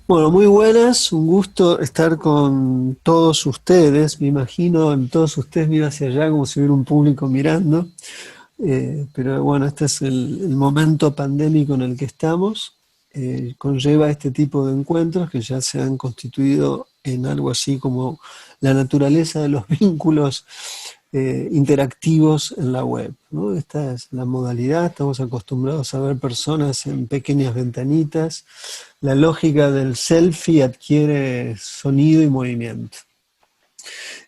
Bueno, muy buenas, un gusto estar con todos ustedes. Me imagino en todos ustedes miro hacia allá como si hubiera un público mirando. Pero bueno, este es el momento pandémico en el que estamos. Conlleva este tipo de encuentros que ya se han constituido en algo así como la naturaleza de los vínculos interactivos en la web, ¿no? Esta es la modalidad, estamos acostumbrados a ver personas en pequeñas ventanitas. La lógica del selfie adquiere sonido y movimiento.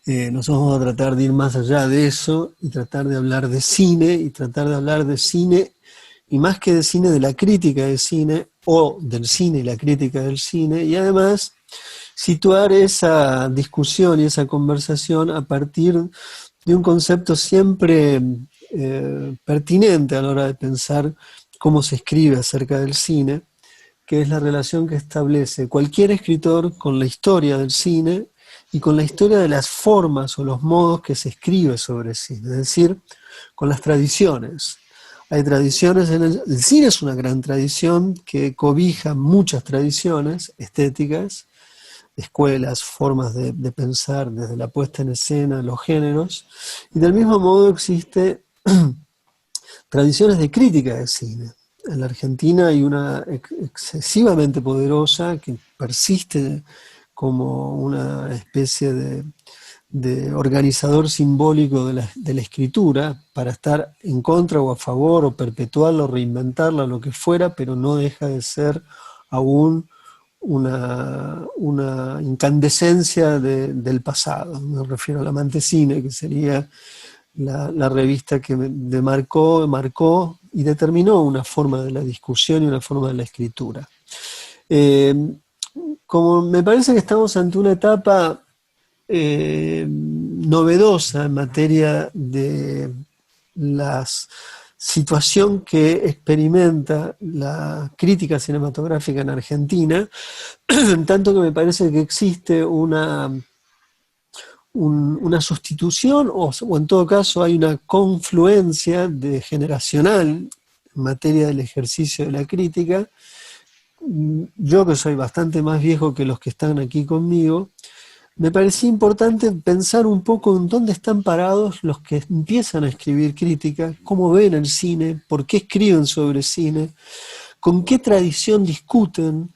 Nosotros vamos a tratar de ir más allá de eso y tratar de hablar de cine y tratar de hablar de cine y más que de cine, de la crítica del cine o del cine y la crítica del cine, y además situar esa discusión y esa conversación a partir de un concepto siempre pertinente a la hora de pensar cómo se escribe acerca del cine, que es la relación que establece cualquier escritor con la historia del cine y con la historia de las formas o los modos que se escribe sobre cine, es decir, con las tradiciones. Hay tradiciones, el cine es una gran tradición que cobija muchas tradiciones estéticas, escuelas, formas de pensar, desde la puesta en escena, los géneros, y del mismo modo existe tradiciones de crítica de cine. En la Argentina hay una excesivamente poderosa que persiste como una especie de organizador simbólico de la escritura para estar en contra o a favor o perpetuarla o reinventarla, lo que fuera, pero no deja de ser aún una incandescencia del pasado. Me refiero al Amante Cine, que sería la revista que marcó y determinó una forma de la discusión y una forma de la escritura. Eh, Como me parece que estamos ante una etapa novedosa en materia de la situación que experimenta la crítica cinematográfica en Argentina, en tanto que me parece que existe una sustitución o en todo caso hay una confluencia generacional en materia del ejercicio de la crítica. Yo que soy bastante más viejo que los que están aquí conmigo, me parecía importante pensar un poco en dónde están parados los que empiezan a escribir crítica, cómo ven el cine, por qué escriben sobre cine, con qué tradición discuten,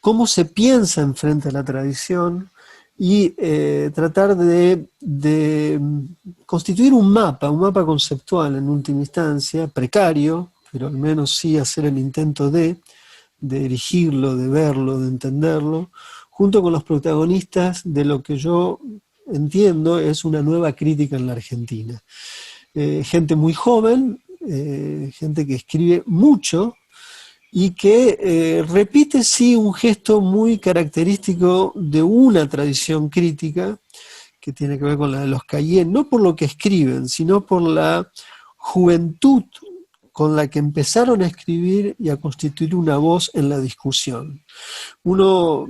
cómo se piensa en frente a la tradición y tratar de constituir un mapa conceptual en última instancia, precario, pero al menos sí hacer el intento de erigirlo, de verlo, de entenderlo, junto con los protagonistas de lo que yo entiendo es una nueva crítica en la Argentina. Gente muy joven, gente que escribe mucho y que repite sí un gesto muy característico de una tradición crítica que tiene que ver con la de los Cayenne, no por lo que escriben, sino por la juventud con la que empezaron a escribir y a constituir una voz en la discusión. Uno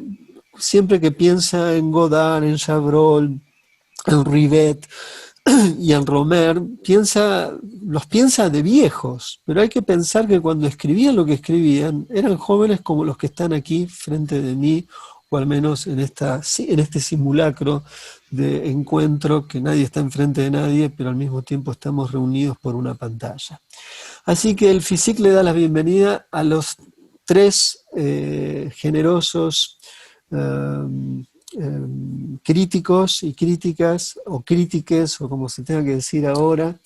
siempre que piensa en Godard, en Chabrol, en Rivet y en Romer, los piensa de viejos, pero hay que pensar que cuando escribían lo que escribían, eran jóvenes como los que están aquí frente de mí, o al menos en este simulacro de encuentro que nadie está enfrente de nadie, pero al mismo tiempo estamos reunidos por una pantalla. Así que el FISIC le da la bienvenida a los tres generosos críticos y críticas, o crítiques, o como se tenga que decir ahora,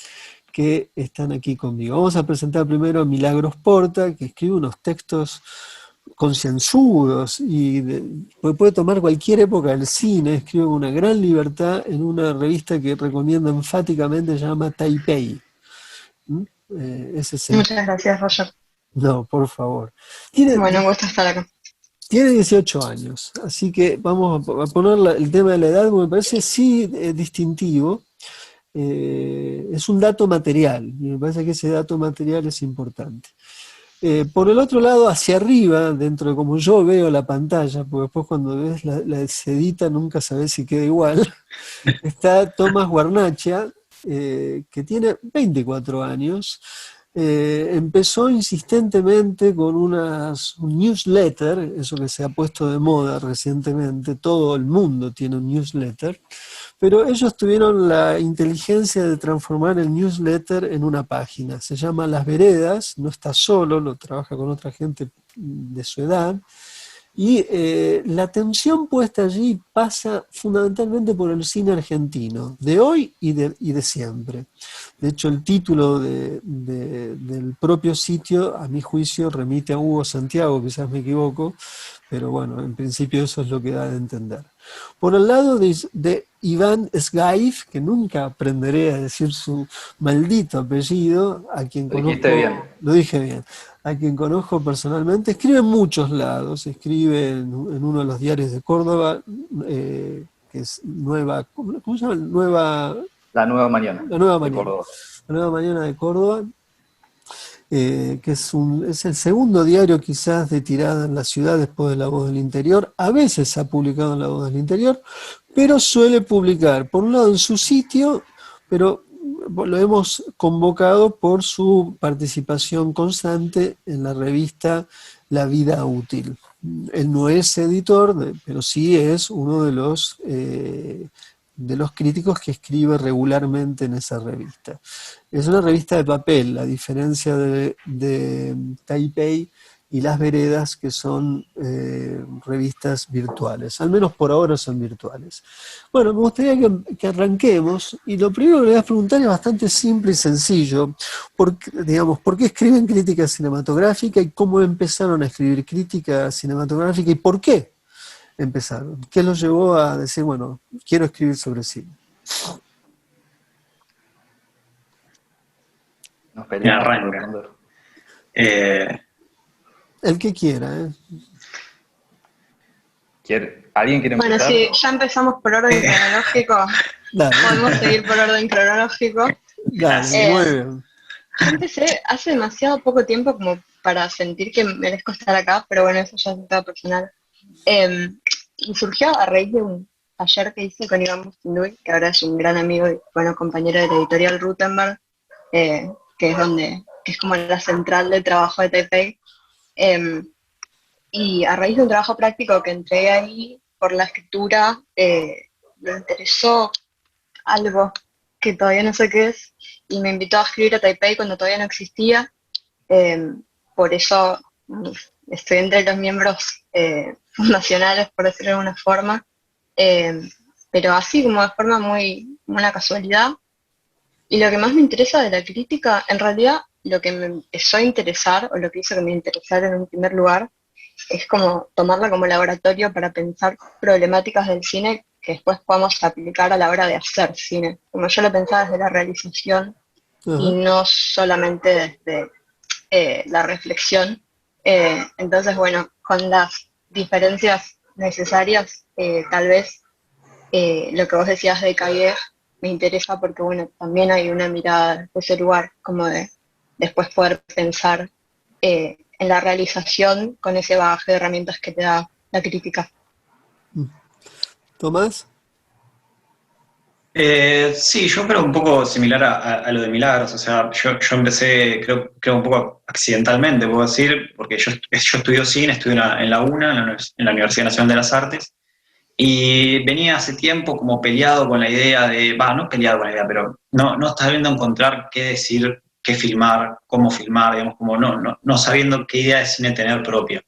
que están aquí conmigo. Vamos a presentar primero a Milagros Porta, que escribe unos textos concienzudos y puede tomar cualquier época del cine, escribe con una gran libertad en una revista que recomiendo enfáticamente, se llama Taipei. ¿Mm? Ese es el... Muchas gracias, Roger. No, por favor. Tiene, Bueno, un gusto estar acá. tiene 18 años, así que vamos a poner el tema de la edad, porque me parece sí distintivo. Es un dato material, y me parece que ese dato material es importante. Por el otro lado, hacia arriba, dentro de como yo veo la pantalla, porque después cuando ves la se edita nunca sabes si queda igual, está Tomás Guarnachea, que tiene 24 años, empezó insistentemente con un newsletter, eso que se ha puesto de moda recientemente, todo el mundo tiene un newsletter, pero ellos tuvieron la inteligencia de transformar el newsletter en una página. Se llama Las Veredas, no está solo, lo trabaja con otra gente de su edad. Y la atención puesta allí pasa fundamentalmente por el cine argentino, de hoy y de siempre. De hecho, el título del propio sitio, a mi juicio, remite a Hugo Santiago, quizás me equivoco, pero bueno, en principio eso es lo que da de entender. Por el lado de Iván Sgaif, que nunca aprenderé a decir su maldito apellido, a quien Lo dijiste bien. lo dije bien, a quien conozco personalmente, escribe en muchos lados, escribe en uno de los diarios de Córdoba, que es Nueva, ¿cómo se llama? La Nueva Mañana La Nueva de Mañana. Córdoba. La Nueva Mañana de Córdoba, que es el segundo diario quizás de tirada en la ciudad después de La Voz del Interior. A veces ha publicado en La Voz del Interior, pero suele publicar, por un lado en su sitio, pero lo hemos convocado por su participación constante en la revista La Vida Útil. Él no es editor, pero sí es uno de los críticos que escribe regularmente en esa revista. Es una revista de papel, a diferencia de Taipei y Las Veredas, que son revistas virtuales. Al menos por ahora son virtuales. Bueno, me gustaría que arranquemos, y lo primero que le voy a preguntar es bastante simple y sencillo. ¿Por qué escriben crítica cinematográfica y cómo empezaron a escribir crítica cinematográfica y por qué empezaron? ¿Qué los llevó a decir, bueno, quiero escribir sobre cine? Nos Me peleamos por arranca. responder. El que quiera, ¿eh? ¿Alguien quiere Bueno, empezar? si ya empezamos por orden cronológico, Dale, podemos seguir por orden cronológico. dale, muy bien. Yo empecé hace demasiado poco tiempo como para sentir que merezco estar acá, pero bueno, eso ya es un tema personal. Y surgió a raíz de un taller que hice con Iván Bustinduy, que ahora es un gran amigo y bueno, compañero de la editorial Rutenberg, que es como la central de trabajo de Taipei. Y a raíz de un trabajo práctico que entregué ahí por la escritura, me interesó algo que todavía no sé qué es, y me invitó a escribir a Taipei cuando todavía no existía. Por eso estoy entre los miembros fundacionales, por decirlo de alguna forma, pero así como de forma muy, una casualidad. Y lo que más me interesa de la crítica, en realidad lo que me empezó a interesar, o lo que hizo que me interesara en un primer lugar, es como tomarla como laboratorio para pensar problemáticas del cine que después podamos aplicar a la hora de hacer cine. Como yo lo pensaba desde la realización y Ajá. no solamente desde la reflexión. Entonces, bueno, con las diferencias necesarias, tal vez lo que vos decías de Cahiers me interesa porque, bueno, también hay una mirada de ese lugar, como de después poder pensar en la realización con ese bagaje de herramientas que te da la crítica. ¿Tomás? Sí, yo creo un poco similar a lo de Milagros, o sea, yo empecé, creo un poco accidentalmente, puedo decir, porque yo estudio cine, estudio en la UNA, en la Universidad Nacional de las Artes, y venía hace tiempo como peleado con la idea no peleado con la idea, pero no sabiendo encontrar qué decir, qué filmar, cómo filmar, digamos, como no sabiendo qué idea de cine tener propia.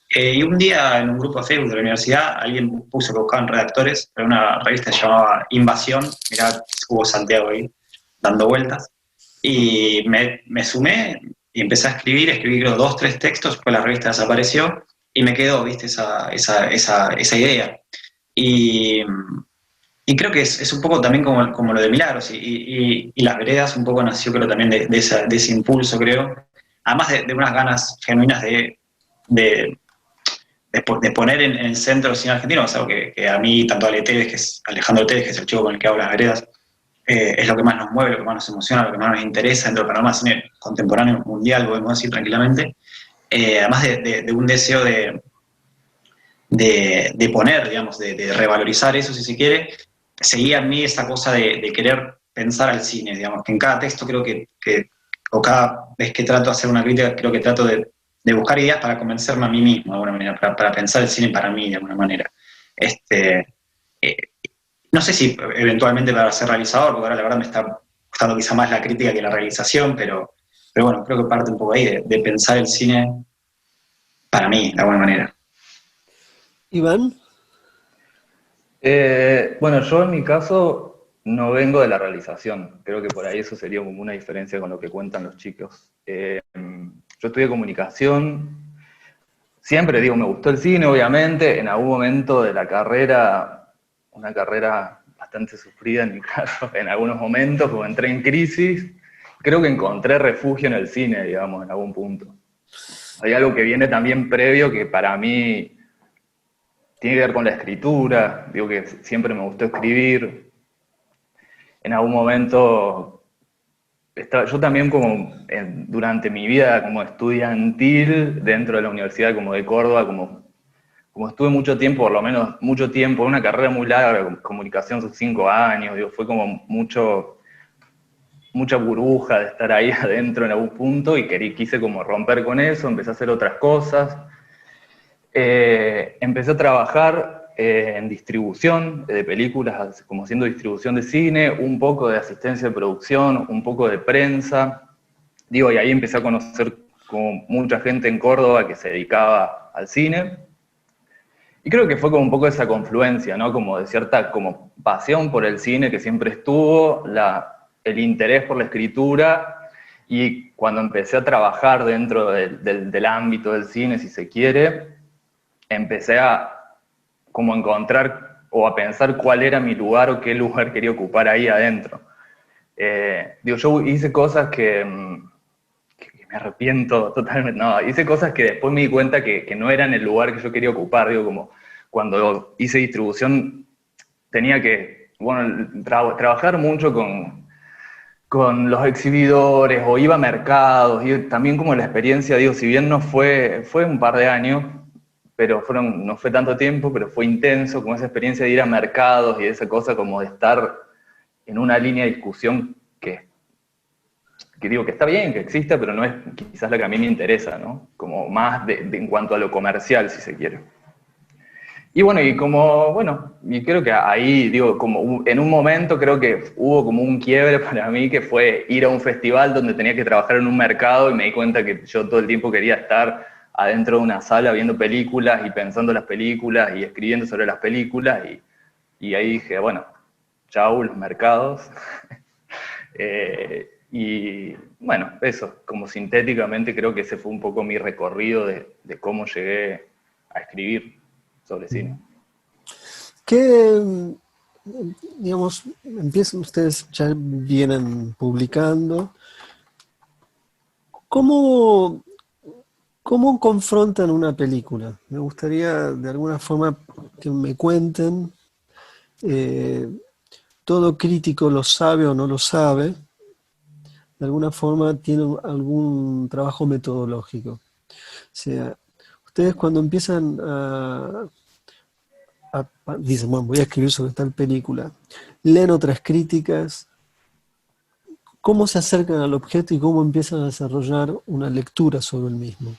Y un día en un grupo de Facebook de la universidad alguien puso que buscaban redactores para una revista que se llamaba Invasión, mirá, Hugo Santiago ahí dando vueltas, y me sumé y empecé a escribí creo 2, 3 textos, después la revista desapareció y me quedó, viste, esa idea. Y, y creo que es un poco también como lo de Milagros y Las Veredas un poco nació creo también de ese impulso, creo, además de unas ganas genuinas de poner en el centro del cine argentino, es algo que a mí, tanto a Alejandro Tedes, que es el chico con el que hablo Las Veredas, es lo que más nos mueve, lo que más nos emociona, lo que más nos interesa dentro del panorama del cine contemporáneo mundial, podemos decir tranquilamente, además de un deseo de poner, digamos, de revalorizar eso, si se quiere, seguía en mí esa cosa de querer pensar al cine, digamos, que en cada texto creo que o cada vez que trato de hacer una crítica, creo que trato de buscar ideas para convencerme a mí mismo, de alguna manera, para pensar el cine para mí, de alguna manera. Eh, no sé si eventualmente para ser realizador, porque ahora la verdad me está gustando quizá más la crítica que la realización, pero bueno, creo que parte un poco ahí de pensar el cine para mí, de alguna manera. Iván, Bueno, yo en mi caso no vengo de la realización. Creo que por ahí eso sería como una diferencia con lo que cuentan los chicos. Yo estudié comunicación. Siempre digo, me gustó el cine, obviamente. En algún momento de la carrera, una carrera bastante sufrida en mi caso, en algunos momentos, como entré en crisis, creo que encontré refugio en el cine, digamos, en algún punto. Hay algo que viene también previo que para mí tiene que ver con la escritura. Digo que siempre me gustó escribir. En algún momento, yo también como durante mi vida como estudiantil dentro de la Universidad como de Córdoba, como estuve mucho tiempo, por lo menos mucho tiempo, una carrera muy larga, comunicación sus 5 años, digo, fue como mucha burbuja de estar ahí adentro en algún punto y quise como romper con eso, empecé a hacer otras cosas. Empecé a trabajar en distribución de películas, como haciendo distribución de cine, un poco de asistencia de producción, un poco de prensa. Digo, y ahí empecé a conocer como mucha gente en Córdoba que se dedicaba al cine. Y creo que fue como un poco esa confluencia, ¿no? Como de cierta como pasión por el cine que siempre estuvo, el interés por la escritura, y cuando empecé a trabajar dentro del ámbito del cine, si se quiere, empecé a como encontrar o a pensar cuál era mi lugar o qué lugar quería ocupar ahí adentro. Digo, yo hice cosas que me arrepiento totalmente, no, hice cosas que después me di cuenta que no eran el lugar que yo quería ocupar. Digo, como cuando hice distribución tenía que, bueno, trabajar mucho con los exhibidores, o iba a mercados, y también como la experiencia, digo, si bien no fue un par de años, pero no fue tanto tiempo, pero fue intenso, como esa experiencia de ir a mercados y esa cosa como de estar en una línea de discusión que digo que está bien, que exista, pero no es quizás la que a mí me interesa, ¿no? Como más en cuanto a lo comercial, si se quiere. Y bueno, y creo que ahí, digo, como en un momento creo que hubo como un quiebre para mí, que fue ir a un festival donde tenía que trabajar en un mercado, y me di cuenta que yo todo el tiempo quería estar adentro de una sala viendo películas y pensando las películas y escribiendo sobre las películas, y ahí dije, bueno, chau, los mercados. Y bueno, eso, como sintéticamente creo que ese fue un poco mi recorrido de cómo llegué a escribir sobre cine. ¿qué, digamos, empiezan ustedes, ya vienen publicando? ¿Cómo confrontan una película? Me gustaría de alguna forma que me cuenten. Todo crítico lo sabe o no lo sabe. De alguna forma tiene algún trabajo metodológico. O sea, ustedes cuando empiezan dicen, bueno, voy a escribir sobre tal película, leen otras críticas, ¿cómo se acercan al objeto y cómo empiezan a desarrollar una lectura sobre el mismo?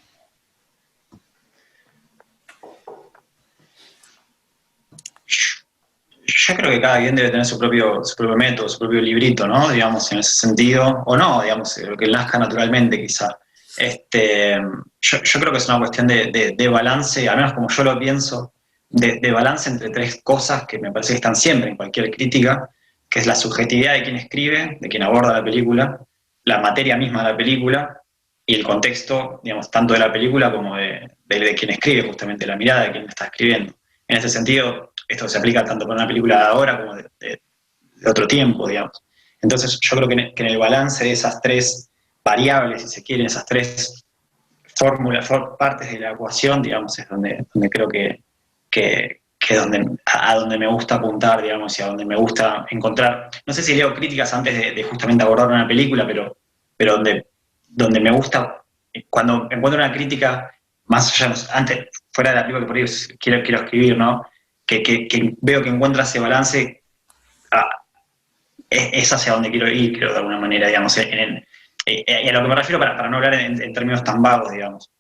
Yo creo que cada quien debe tener su propio método, su propio librito, ¿no? Digamos, en ese sentido, o no, digamos, lo que nazca naturalmente, quizá. Yo creo que es una cuestión de balance, al menos como yo lo pienso, de balance entre 3 cosas que me parece que están siempre en cualquier crítica, que es la subjetividad de quien escribe, de quien aborda la película, la materia misma de la película y el contexto, digamos, tanto de la película como de quien escribe, justamente la mirada de quien está escribiendo. En ese sentido, esto se aplica tanto para una película de ahora como de otro tiempo, digamos. Entonces yo creo que en el balance de esas 3 variables, si se quieren, esas 3 fórmulas, partes de la ecuación, digamos, es donde creo que a donde me gusta apuntar, digamos, y a donde me gusta encontrar. No sé si leo críticas antes de justamente abordar una película, pero donde me gusta, cuando encuentro una crítica, más allá, antes, fuera de la película que por ahí quiero escribir, ¿no? Que veo que encuentra ese balance, es hacia donde quiero ir, creo, de alguna manera, digamos, en y a lo que me refiero, para no hablar en términos tan vagos, digamos,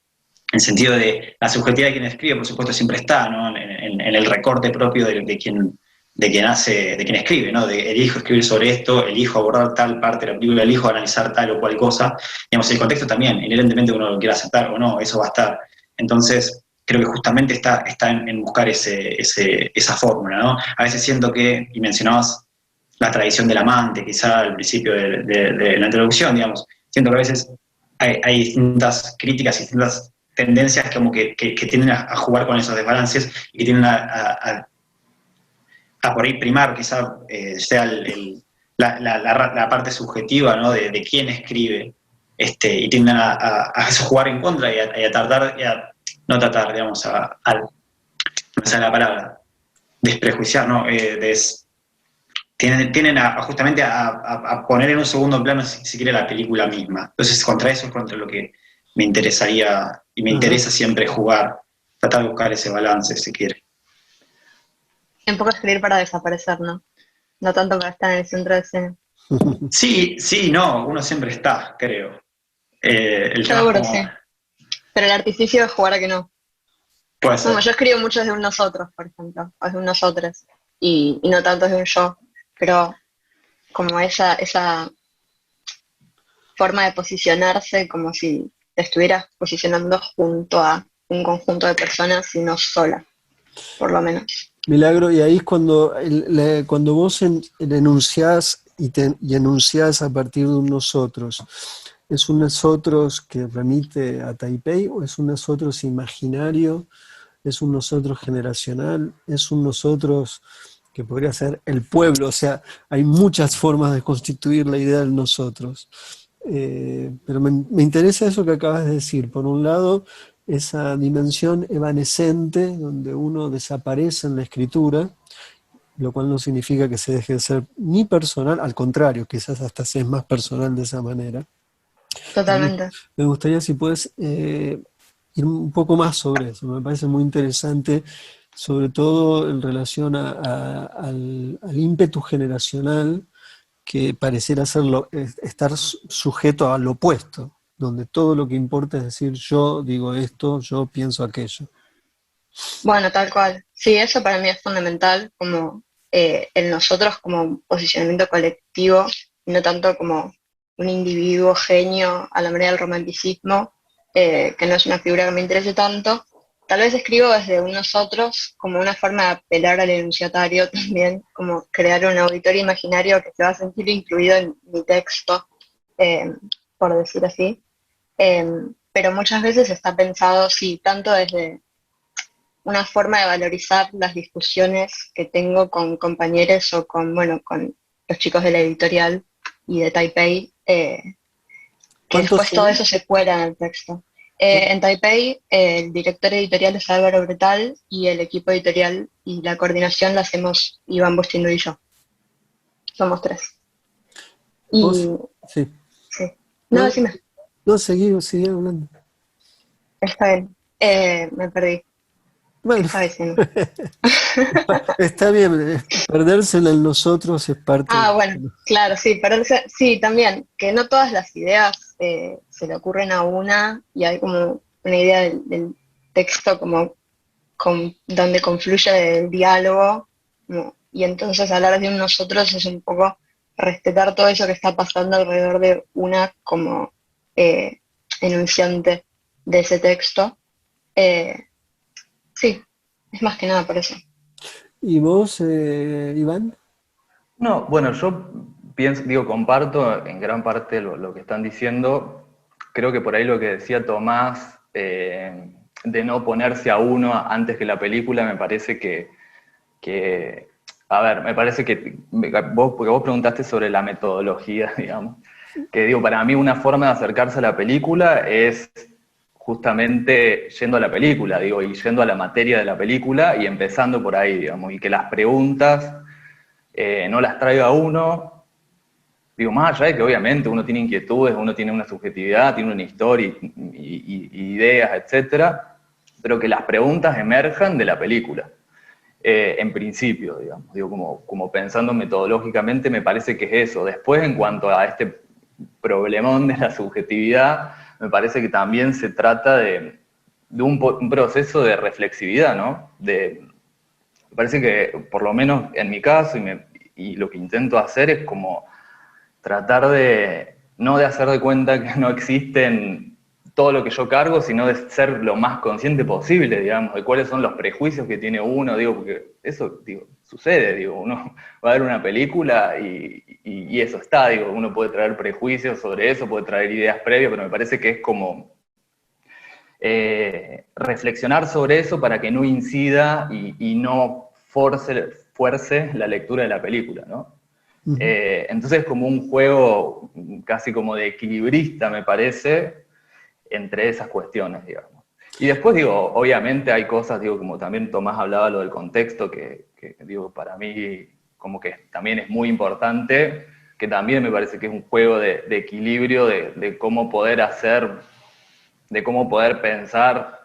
en el sentido de la subjetividad de quien escribe, por supuesto, siempre está, ¿no? En el recorte propio de quien escribe, ¿no? Elijo escribir sobre esto, elijo abordar tal parte de la película, elijo analizar tal o cual cosa. Digamos, el contexto también, inherentemente uno lo quiera aceptar o no, eso va a estar. Entonces, creo que justamente está en buscar esa fórmula, ¿no? A veces siento que, y mencionabas la tradición del amante, quizá al principio de la introducción, digamos, siento que a veces hay distintas críticas, distintas tendencias como que tienden a jugar con esos desbalances y que tienden a por ahí primar quizá sea la parte subjetiva, ¿no? de quién escribe, y tienden a eso jugar en contra y a tratar, no tratar, digamos, no sé la palabra, desprejuiciar, ¿no? Tienden justamente a poner en un segundo plano, si quiere, la película misma. Entonces, contra eso es contra lo que me interesaría, y me interesa siempre jugar, tratar de buscar ese balance, si quiere. Un poco escribir para desaparecer, ¿no? No tanto para estar en el centro de escena. Sí, no, uno siempre está, creo. Seguro, sí. Pero el artificio es jugar a que no. Puede ser. Como yo escribo mucho desde un nosotros, por ejemplo, o desde un nosotros, y no tanto desde un yo, pero como esa forma de posicionarse como si te estuvieras posicionando junto a un conjunto de personas y no sola, por lo menos. Milagro, y ahí es cuando vos enunciás y enunciás a partir de un nosotros. ¿Es un nosotros que remite a Taipei o es un nosotros imaginario? ¿Es un nosotros generacional? ¿Es un nosotros que podría ser el pueblo? O sea, hay muchas formas de constituir la idea del nosotros. Pero me interesa eso que acabas de decir. Por un lado, esa dimensión evanescente donde uno desaparece en la escritura, lo cual no significa que se deje de ser ni personal, al contrario, quizás hasta se es más personal de esa manera. Totalmente. Me gustaría si puedes ir un poco más sobre eso, me parece muy interesante, sobre todo en relación al ímpetu generacional que pareciera estar sujeto al opuesto, donde todo lo que importa es decir yo digo esto, yo pienso aquello. Bueno, tal cual. Sí, eso para mí es fundamental, como el nosotros como un posicionamiento colectivo, y no tanto como un individuo genio a la manera del romanticismo, que no es una figura que me interese tanto. Tal vez escribo desde un nosotros como una forma de apelar al enunciatario también, como crear un auditorio imaginario que se va a sentir incluido en mi texto, por decir así. Pero muchas veces está pensado, sí, tanto desde una forma de valorizar las discusiones que tengo con compañeros o con los chicos de la editorial y de Taipei, que después todo eso se cuela en el texto. En Taipei, el director editorial es Álvaro Bretal y el equipo editorial y la coordinación la hacemos Iván Bustino y yo. Somos 3. Y, sí. Sí. No, decime. No, seguí hablando. Está bien. Me perdí. Bueno, está bien, perderse en el nosotros es parte. Bueno, claro, sí, perderse, sí, también, que no todas las ideas se le ocurren a una y hay como una idea del texto como donde confluye el diálogo, y entonces hablar de un nosotros es un poco respetar todo eso que está pasando alrededor de una como enunciante de ese texto. Sí, es más que nada por eso. ¿Y vos, Iván? No, bueno, yo comparto en gran parte lo que están diciendo. Creo que por ahí lo que decía Tomás, de no ponerse a uno antes que la película, me parece me parece que porque vos preguntaste sobre la metodología, digamos, que para mí una forma de acercarse a la película es justamente yendo a la película, y yendo a la materia de la película y empezando por ahí, digamos, y que las preguntas no las traiga uno, más allá de que obviamente uno tiene inquietudes, uno tiene una subjetividad, tiene una historia y ideas, etcétera, pero que las preguntas emerjan de la película, en principio, digamos, como pensando metodológicamente, me parece que es eso. Después, en cuanto a problemón de la subjetividad, me parece que también se trata de un proceso de reflexividad, ¿no? Me parece que, por lo menos en mi caso, y lo que intento hacer es como tratar no de hacer de cuenta que no existen todo lo que yo cargo, sino de ser lo más consciente posible, digamos, de cuáles son los prejuicios que tiene uno, digo, porque eso, digo, sucede, digo, uno va a ver una película y eso está, digo, uno puede traer prejuicios sobre eso, puede traer ideas previas, pero me parece que es como reflexionar sobre eso para que no incida y no fuerce la lectura de la película, ¿no? Entonces, como un juego casi como de equilibrista, me parece, entre esas cuestiones, digamos. Y después, digo, obviamente hay cosas, digo, como también Tomás hablaba lo del contexto, que digo, para mí como que también es muy importante, que también me parece que es un juego de equilibrio, de cómo poder de cómo poder pensar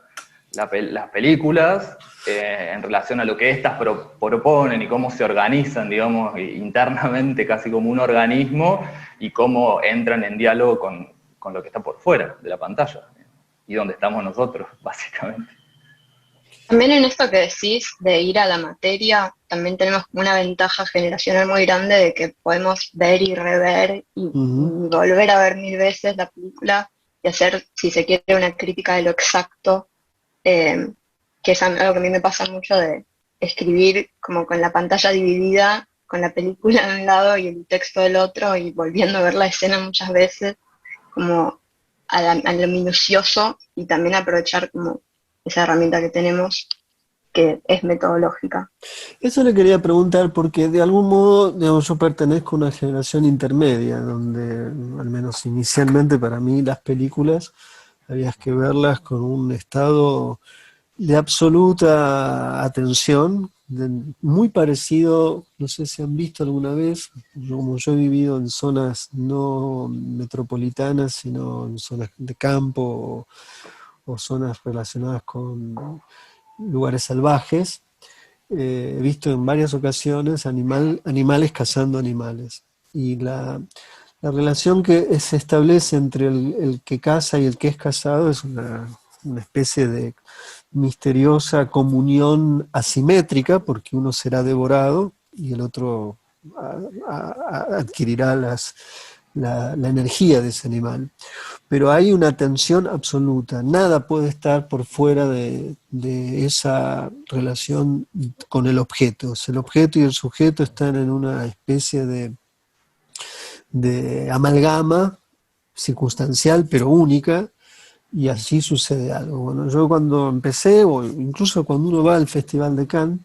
las películas en relación a lo que éstas proponen y cómo se organizan, digamos, internamente casi como un organismo, y cómo entran en diálogo con lo que está por fuera de la pantalla, y donde estamos nosotros, básicamente. También en esto que decís de ir a la materia, también tenemos una ventaja generacional muy grande de que podemos ver y rever y volver a ver 1000 veces la película y hacer, si se quiere, una crítica de lo exacto, que es algo que a mí me pasa mucho de escribir como con la pantalla dividida, con la película de un lado y el texto del otro, y volviendo a ver la escena muchas veces, como a lo minucioso, y también aprovechar como esa herramienta que tenemos, que es metodológica. Eso le quería preguntar porque de algún modo, digamos, yo pertenezco a una generación intermedia, donde, al menos inicialmente para mí, las películas había que verlas con un estado de absoluta atención, muy parecido, no sé si han visto alguna vez, como yo he vivido en zonas no metropolitanas, sino en zonas de campo o zonas relacionadas con lugares salvajes, he visto en varias ocasiones animales cazando animales. Y la relación que se establece entre el que caza y el que es cazado es una especie de misteriosa comunión asimétrica, porque uno será devorado y el otro adquirirá la energía de ese animal. Pero hay una tensión absoluta, nada puede estar por fuera de esa relación con el objeto. O sea, el objeto y el sujeto están en una especie de amalgama circunstancial pero única, y así sucede algo. Bueno, yo cuando empecé, o incluso cuando uno va al Festival de Cannes,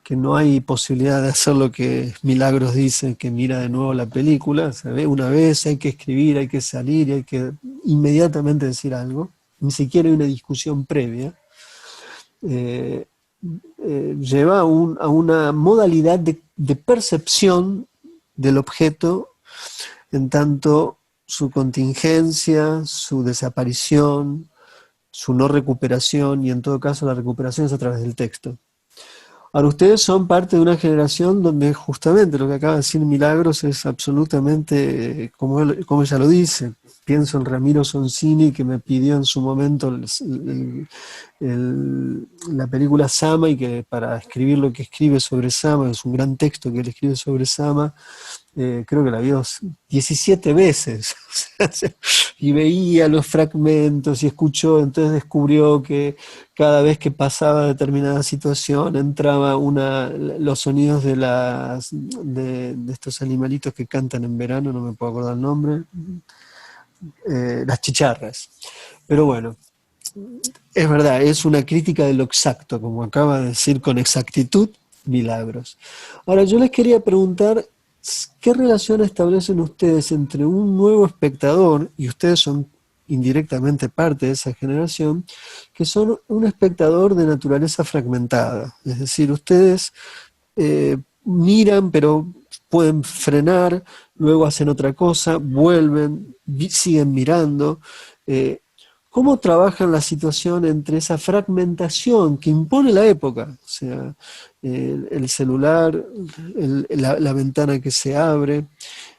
que no hay posibilidad de hacer lo que Milagros dice, que mira de nuevo la película, se ve una vez, hay que escribir, hay que salir, y hay que inmediatamente decir algo, ni siquiera hay una discusión previa, lleva a una modalidad de percepción del objeto, en tanto su contingencia, su desaparición, su no recuperación, y en todo caso la recuperación es a través del texto. Ahora, ustedes son parte de una generación donde justamente lo que acaba de decir Milagros es absolutamente, como ella lo dice. Pienso en Ramiro Sonsini, que me pidió en su momento la película Sama, y que para escribir lo que escribe sobre Sama, es un gran texto que él escribe sobre Sama, creo que la vio 17 veces, y veía los fragmentos y escuchó, entonces descubrió que cada vez que pasaba determinada situación entraba los sonidos de estos animalitos que cantan en verano, no me puedo acordar el nombre, las chicharras. Pero bueno, es verdad, es una crítica de lo exacto, como acaba de decir con exactitud Milagros. Ahora, yo les quería preguntar, ¿qué relación establecen ustedes entre un nuevo espectador, y ustedes son indirectamente parte de esa generación, que son un espectador de naturaleza fragmentada? Es decir, ustedes miran, pero pueden frenar, luego hacen otra cosa, vuelven, siguen mirando. ¿Cómo trabajan la situación entre esa fragmentación que impone la época? O sea, el celular, la ventana que se abre,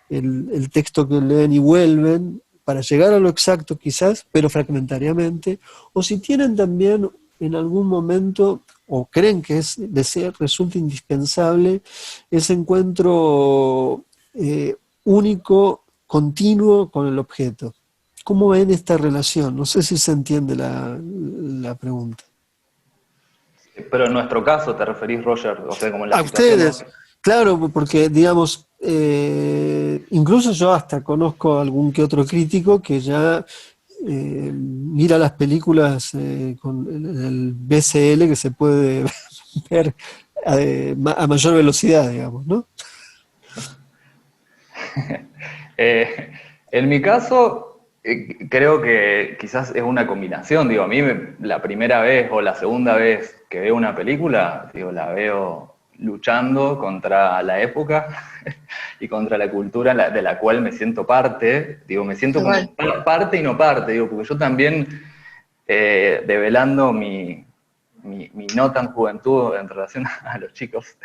el texto que leen y vuelven para llegar a lo exacto quizás, pero fragmentariamente, o si tienen también en algún momento, o creen que resulta indispensable, ese encuentro único, continuo con el objeto. ¿Cómo ven esta relación? No sé si se entiende la pregunta. Pero en nuestro caso, ¿te referís, Roger? O sea, como en la A situación, ustedes, ¿no? claro, porque digamos, incluso yo hasta conozco algún que otro crítico que ya mira las películas con el BCL que se puede ver a mayor velocidad, digamos, ¿no? En mi caso, creo que quizás es una combinación. Digo, a mí la primera vez o la segunda vez que veo una película, digo, la veo luchando contra la época y contra la cultura de la cual me siento parte. Digo, me siento como Igual. parte y no parte, digo, porque yo también, develando mi no tan juventud en relación a los chicos,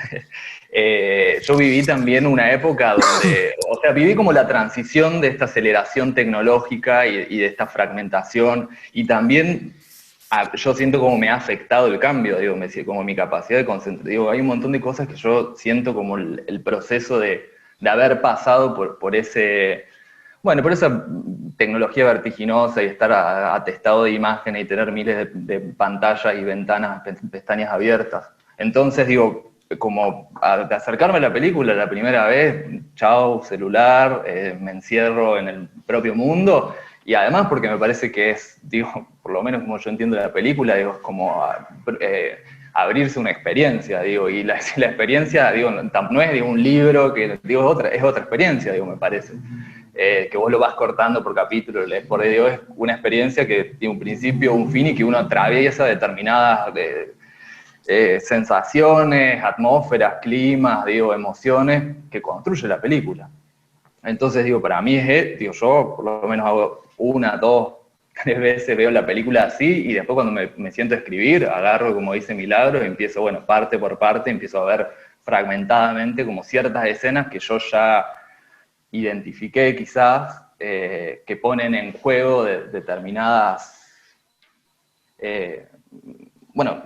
yo viví también una época donde, o sea, viví como la transición de esta aceleración tecnológica y de esta fragmentación, y también yo siento como me ha afectado el cambio, digo, como mi capacidad de concentración. Digo, hay un montón de cosas que yo siento como el proceso de haber pasado por ese... Bueno, por esa tecnología vertiginosa y estar atestado de imágenes y tener miles de pantallas y ventanas, pestañas abiertas. Entonces, digo, como de acercarme a la película la primera vez, chao, celular, me encierro en el propio mundo, y además porque me parece que es, digo, por lo menos como yo entiendo la película, digo, es como abrirse una experiencia, digo, y la experiencia, digo, no es de un libro, que digo, es otra experiencia, digo, me parece. Que vos lo vas cortando por capítulo, lees por Dios, es una experiencia que tiene un principio, un fin y que uno atraviesa determinadas sensaciones, atmósferas, climas, digo, emociones que construye la película. Entonces, digo, para mí digo, yo por lo menos hago 1, 2, 3 veces veo la película así y después cuando me siento a escribir, agarro, como dice Milagro, y empiezo, bueno, parte por parte, empiezo a ver fragmentadamente como ciertas escenas que yo ya identifiqué quizás, que ponen en juego determinadas, bueno,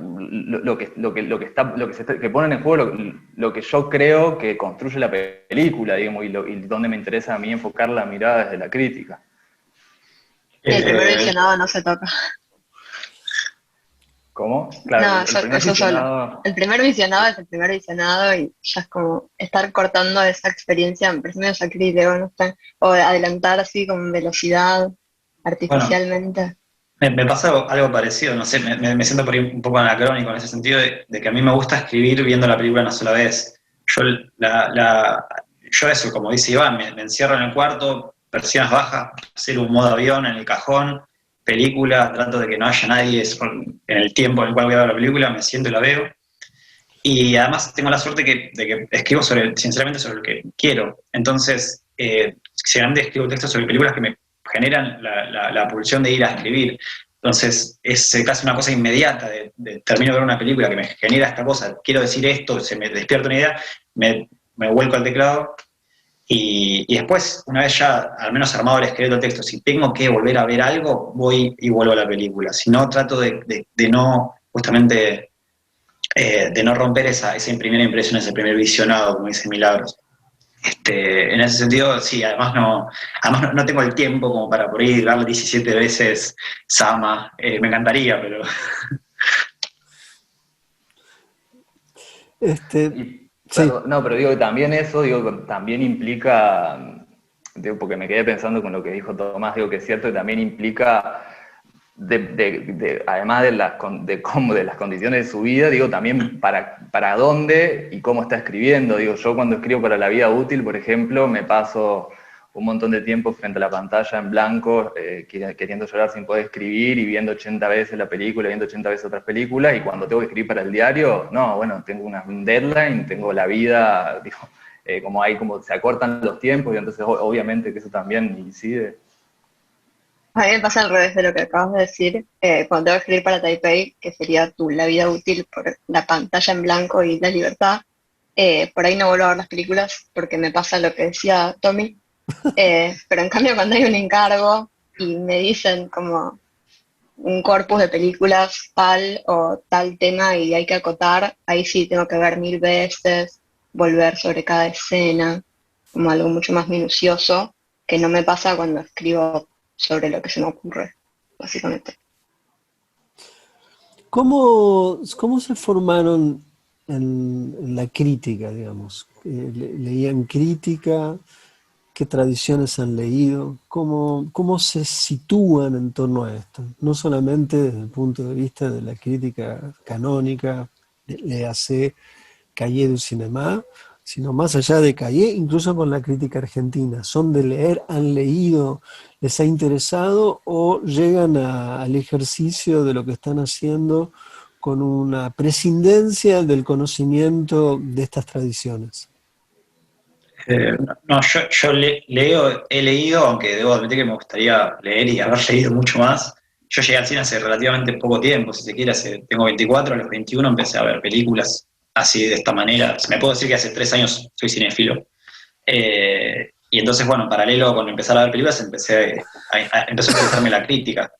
que ponen en juego lo que yo creo que construye la película, digamos, y donde me interesa a mí enfocar la mirada desde la crítica. El primer visionado no se toca. ¿Cómo? Claro, No, el primer eso solo. visionado... El primer visionado es el primer visionado y ya es como estar cortando esa experiencia, me parece medio sacrílego, ¿no? O adelantar así con velocidad Bueno, artificialmente. me pasa algo parecido, no sé, me siento por ahí un poco anacrónico en ese sentido de que a mí me gusta escribir viendo la película una sola vez. Yo, yo eso, como dice Iván, me encierro en el cuarto, persianas bajas, hacer un modo avión en el cajón, película, trato de que no haya nadie en el tiempo en el cual voy a ver la película, me siento y la veo. Y además tengo la suerte de que escribo sinceramente sobre lo que quiero. Entonces, generalmente escribo textos sobre películas que me generan la pulsión de ir a escribir. Entonces, es casi una cosa inmediata de termino de ver una película que me genera esta cosa, quiero decir esto, se me despierta una idea, me vuelco al teclado y después, una vez ya al menos armado el esqueleto del texto, si tengo que volver a ver algo, voy y vuelvo a la película. Si no, trato de no, justamente de no romper esa primera impresión, ese primer visionado, como dice Milagros. En ese sentido, sí, además no tengo el tiempo como para por ir darle 17 veces Sama, me encantaría, pero... Sí, No, pero digo que también eso, digo, también implica, digo, porque me quedé pensando con lo que dijo Tomás, digo que es cierto que también implica, además de las condiciones de su vida, digo, también para dónde y cómo está escribiendo. Digo, yo cuando escribo para la vida útil, por ejemplo, me paso un montón de tiempo frente a la pantalla en blanco, queriendo llorar sin poder escribir y viendo 80 veces la película, viendo 80 veces otras películas, y cuando tengo que escribir para el diario, no, bueno, tengo un deadline, tengo la vida, digo, como se acortan los tiempos, y entonces obviamente que eso también incide. A mí me pasa al revés de lo que acabas de decir, cuando tengo que escribir para Taipei, que sería la vida útil por la pantalla en blanco y la libertad, por ahí no vuelvo a ver las películas porque me pasa lo que decía Tommy, Pero en cambio cuando hay un encargo y me dicen como un corpus de películas tal o tal tema y hay que acotar, ahí sí tengo que ver 1000 veces, volver sobre cada escena, como algo mucho más minucioso, que no me pasa cuando escribo sobre lo que se me ocurre, básicamente. ¿Cómo se formaron en la crítica, digamos? ¿Leían crítica? ¿Qué tradiciones han leído? ¿Cómo se sitúan en torno a esto? No solamente desde el punto de vista de la crítica canónica, léase Cahiers du Cinéma, sino más allá de Cahiers, incluso con la crítica argentina. ¿Son de leer, han leído, les ha interesado o llegan al ejercicio de lo que están haciendo con una prescindencia del conocimiento de estas tradiciones? No, leo, he leído, aunque debo admitir que me gustaría leer y haber leído mucho más. Yo llegué al cine hace relativamente poco tiempo, si se quiere, tengo 24, a los 21 empecé a ver películas así de esta manera. Me puedo decir que hace 3 años soy cinéfilo. Y entonces, bueno, en paralelo con empezar a ver películas, empezó a interesarme la crítica.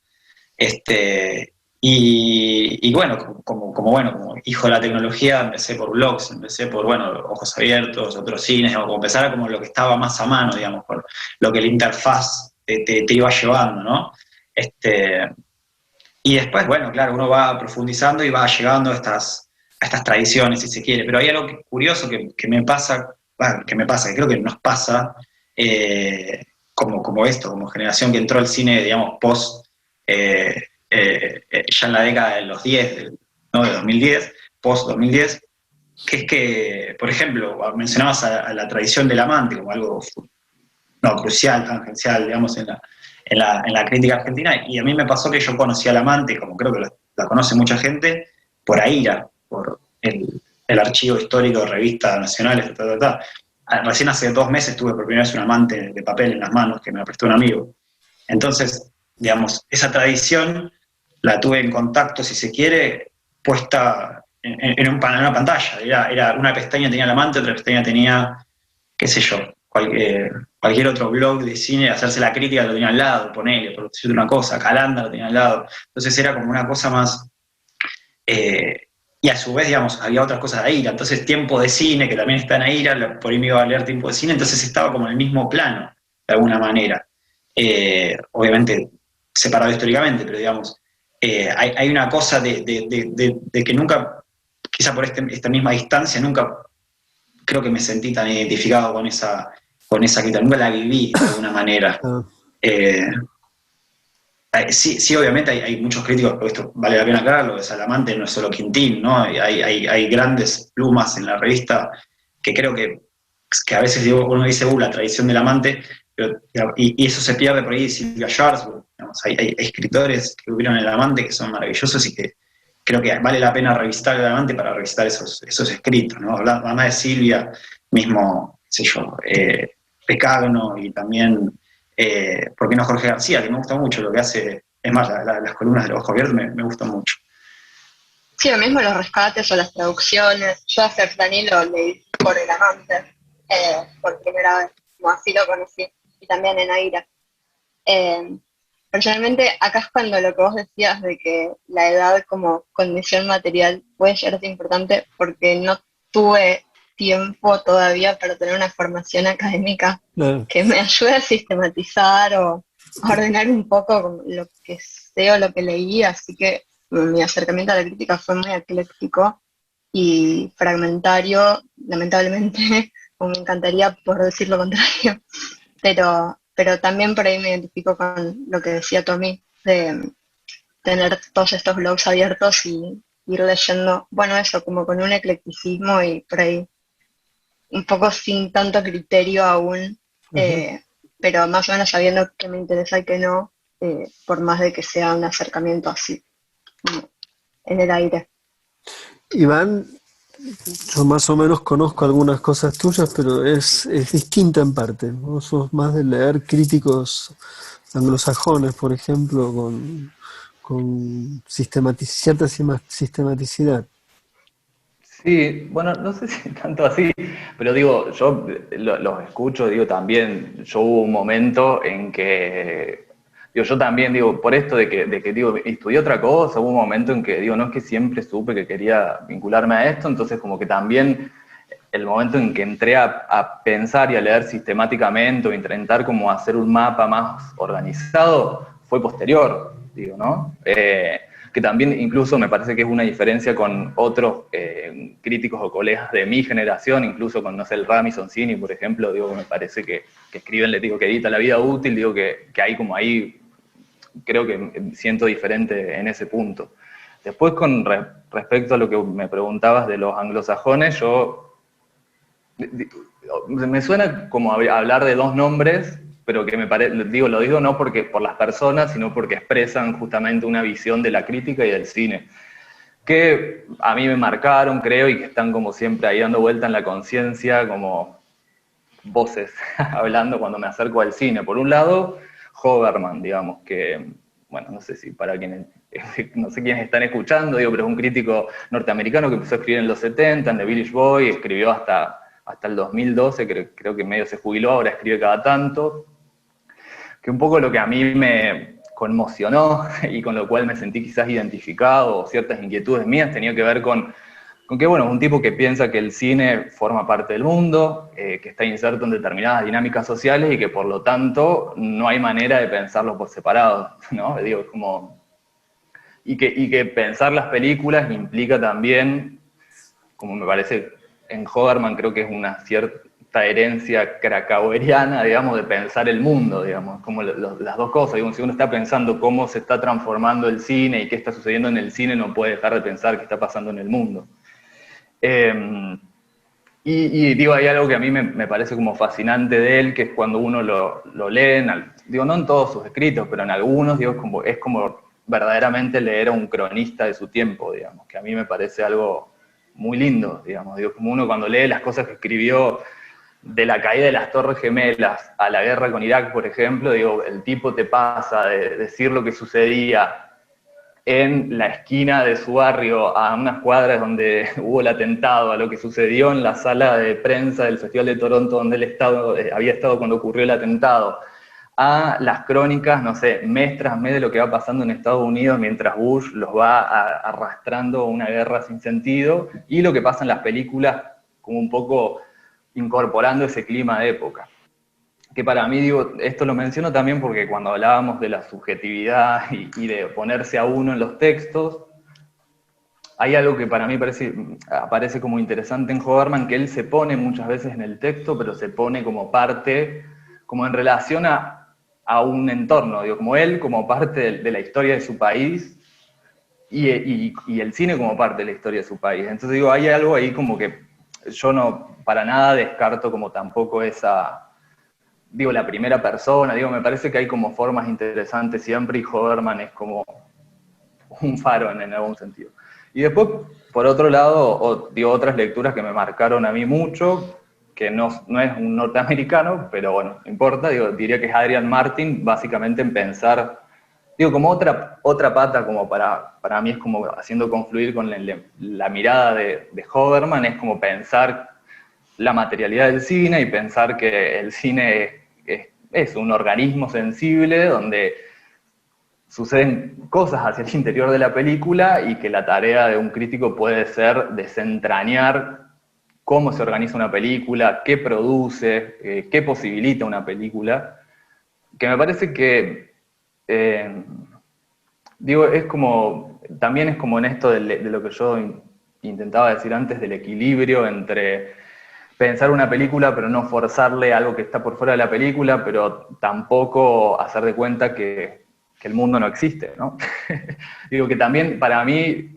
Y bueno, como hijo de la tecnología, empecé por blogs, empecé por, bueno, Ojos Abiertos, otros cines, como empezar a como lo que estaba más a mano, digamos, por lo que la interfaz te iba llevando, ¿no? Y después, bueno, claro, uno va profundizando y va llegando a estas tradiciones, si se quiere, pero hay algo curioso que me pasa, bueno, que creo que nos pasa, como esto, como generación que entró al cine, digamos, ya en la década de los 10, ¿no? De 2010, post 2010, que es que, por ejemplo, mencionabas a la tradición del amante como algo crucial, tangencial, digamos, en la crítica argentina, y a mí me pasó que yo conocí al amante, como creo que la conoce mucha gente, por AIRA, por el archivo histórico de revistas nacionales, Recién hace 2 meses tuve por primera vez un amante de papel en las manos que me prestó un amigo. Entonces, digamos, esa tradición la tuve en contacto, si se quiere, puesta en una pantalla. Era una pestaña tenía el amante, otra pestaña tenía, qué sé yo, cualquier otro blog de cine, hacerse la crítica lo tenía al lado, ponele, por decirte una cosa, Calanda lo tenía al lado. Entonces era como una cosa más... y a su vez, digamos, había otras cosas de AIRA. Entonces, Tiempo de Cine, que también está en AIRA, por ahí me iba a leer Tiempo de Cine, entonces estaba como en el mismo plano, de alguna manera. Obviamente separado históricamente, pero digamos, hay una cosa de que nunca, quizá por esta misma distancia, nunca creo que me sentí tan identificado con esa quita, nunca la viví de alguna manera. Ah, Eh, sí, obviamente hay muchos críticos, pero esto vale la pena aclararlo, que Salamante no es solo Quintín, ¿no? Hay grandes plumas en la revista que creo que a veces uno dice, la tradición del amante, y eso se pierde por ahí, Silvia Schwarzburg, digamos, hay escritores que hubieron el amante que son maravillosos y que creo que vale la pena revisitar el amante para revisitar esos escritos, ¿no? Además de Silvia, mismo, qué sé yo, Pecagno y también, ¿por qué no Jorge García? Que me gusta mucho lo que hace, es más, las columnas de los Ojos Abiertos me gustan mucho. Sí, lo mismo los rescates o las traducciones. Yo a Sertaní lo leí por El Amante, por primera vez, como así lo conocí, y también en Aira. Personalmente, acá es cuando lo que vos decías de que la edad como condición material puede llegar a ser importante, porque no tuve tiempo todavía para tener una formación académica claro. que me ayude a sistematizar o a ordenar un poco lo que sé o lo que leí, así que mi acercamiento a la crítica fue muy ecléctico y fragmentario, lamentablemente, o me encantaría por decir lo contrario, pero también por ahí me identifico con lo que decía Tommy, de tener todos estos blogs abiertos y ir leyendo, bueno, eso, como con un eclecticismo y por ahí un poco sin tanto criterio aún, Ajá. pero más o menos sabiendo qué me interesa y qué no, por más de que sea un acercamiento así, como en el aire. Iván, yo más o menos conozco algunas cosas tuyas, pero es distinta en parte. Vos sos más de leer críticos anglosajones, por ejemplo, con cierta sistematicidad. Sí, bueno, no sé si tanto así, pero digo, yo los escucho, digo, también, yo hubo un momento en que, digo, yo también, digo, por esto de que digo, estudié otra cosa, hubo un momento en que, digo, no es que siempre supe que quería vincularme a esto, entonces como que también el momento en que entré a pensar y a leer sistemáticamente o intentar como hacer un mapa más organizado, fue posterior, digo, ¿no? Que también incluso me parece que es una diferencia con otros críticos o colegas de mi generación, incluso con, no sé, el Rami Sonsini, por ejemplo, digo, me parece que escriben, le digo, que edita La vida útil, digo que hay como ahí, creo que siento diferente en ese punto. Después, con respecto a lo que me preguntabas de los anglosajones, me suena como hablar de dos nombres, pero que me parece, digo, lo digo no porque por las personas, sino porque expresan justamente una visión de la crítica y del cine, que a mí me marcaron, creo, y que están como siempre ahí dando vuelta en la conciencia, como voces hablando cuando me acerco al cine. Por un lado, Hoberman, digamos, que, bueno, no sé si para quienes, no sé quiénes están escuchando, digo, pero es un crítico norteamericano que empezó a escribir en los 70, en The Village Voice, escribió hasta el 2012, creo que medio se jubiló, ahora escribe cada tanto, que un poco lo que a mí me conmocionó y con lo cual me sentí quizás identificado, o ciertas inquietudes mías, tenía que ver con que, bueno, es un tipo que piensa que el cine forma parte del mundo, que está inserto en determinadas dinámicas sociales y que por lo tanto no hay manera de pensarlo por separado, ¿no? Digo, es como... Y que pensar las películas implica también, como me parece en Hoberman, creo que es una cierta herencia krakaueriana, digamos, de pensar el mundo, digamos, como las dos cosas. Digo, si uno está pensando cómo se está transformando el cine y qué está sucediendo en el cine, no puede dejar de pensar qué está pasando en el mundo. Y digo, hay algo que a mí me parece como fascinante de él, que es cuando uno lo lee, digo, no en todos sus escritos, pero en algunos, digo, es como verdaderamente leer a un cronista de su tiempo, digamos, que a mí me parece algo muy lindo, digamos, digo, como uno cuando lee las cosas que escribió de la caída de las Torres Gemelas a la guerra con Irak, por ejemplo, digo, el tipo te pasa de decir lo que sucedía en la esquina de su barrio, a unas cuadras donde hubo el atentado, a lo que sucedió en la sala de prensa del Festival de Toronto, donde él había estado cuando ocurrió el atentado, a las crónicas, no sé, mes tras mes de lo que va pasando en Estados Unidos mientras Bush los va arrastrando a una guerra sin sentido, y lo que pasa en las películas, como un poco incorporando ese clima de época. Que para mí, digo, esto lo menciono también porque cuando hablábamos de la subjetividad y de ponerse a uno en los textos, hay algo que para mí aparece como interesante en Hoberman, que él se pone muchas veces en el texto, pero se pone como parte, como en relación a un entorno, digo, como él como parte de la historia de su país y el cine como parte de la historia de su país. Entonces digo, hay algo ahí como que yo no para nada descarto como tampoco esa... Digo, la primera persona, digo, me parece que hay como formas interesantes siempre y Hoberman es como un faro en algún sentido. Y después, por otro lado, digo, otras lecturas que me marcaron a mí mucho, que no es un norteamericano, pero bueno, no importa, digo, diría que es Adrian Martin, básicamente en pensar, digo, como otra pata, como para mí es como haciendo confluir con la mirada de Hoberman, es como pensar la materialidad del cine y pensar que el cine es un organismo sensible donde suceden cosas hacia el interior de la película y que la tarea de un crítico puede ser desentrañar cómo se organiza una película, qué produce, qué posibilita una película, que me parece que, digo, también es como en esto de lo que yo intentaba decir antes, del equilibrio entre pensar una película pero no forzarle algo que está por fuera de la película, pero tampoco hacer de cuenta que el mundo no existe, ¿no? Digo que también para mí,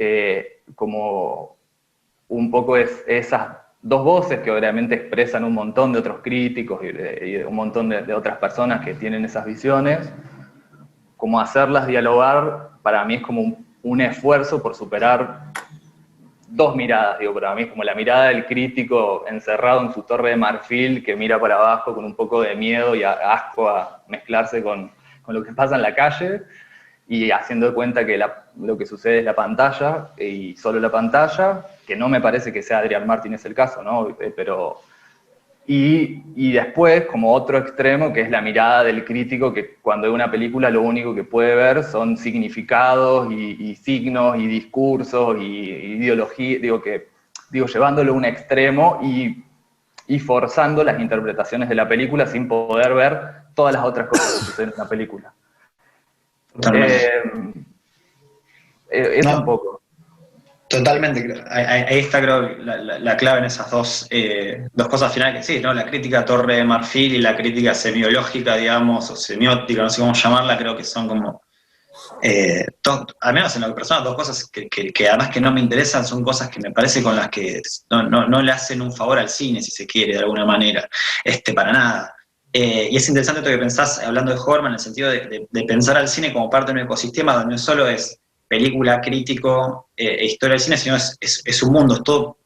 como un poco es esas dos voces que obviamente expresan un montón de otros críticos y de un montón de otras personas que tienen esas visiones, como hacerlas dialogar, para mí es como un esfuerzo por superar dos miradas, digo, para mí es como la mirada del crítico encerrado en su torre de marfil que mira para abajo con un poco de miedo y asco a mezclarse con lo que pasa en la calle, y haciendo de cuenta que lo que sucede es la pantalla, y solo la pantalla, que no me parece que sea Adrián Martínez el caso, ¿no? Pero... Y después, como otro extremo, que es la mirada del crítico, que cuando ve una película lo único que puede ver son significados y signos y discursos y ideología, llevándolo a un extremo y forzando las interpretaciones de la película sin poder ver todas las otras cosas que suceden en la película. Eso un poco. Totalmente, ahí está creo la clave en esas dos cosas finales que sí, ¿no? La crítica Torre de Marfil y la crítica semiológica, digamos, o semiótica, no sé cómo llamarla, creo que son como, al menos en lo personal, dos cosas que además que no me interesan, son cosas que me parece con las que no le hacen un favor al cine, si se quiere, de alguna manera, para nada. Y es interesante esto que pensás, hablando de Horman, en el sentido de pensar al cine como parte de un ecosistema donde no solo es película, crítico, historia del cine, sino es un mundo, todo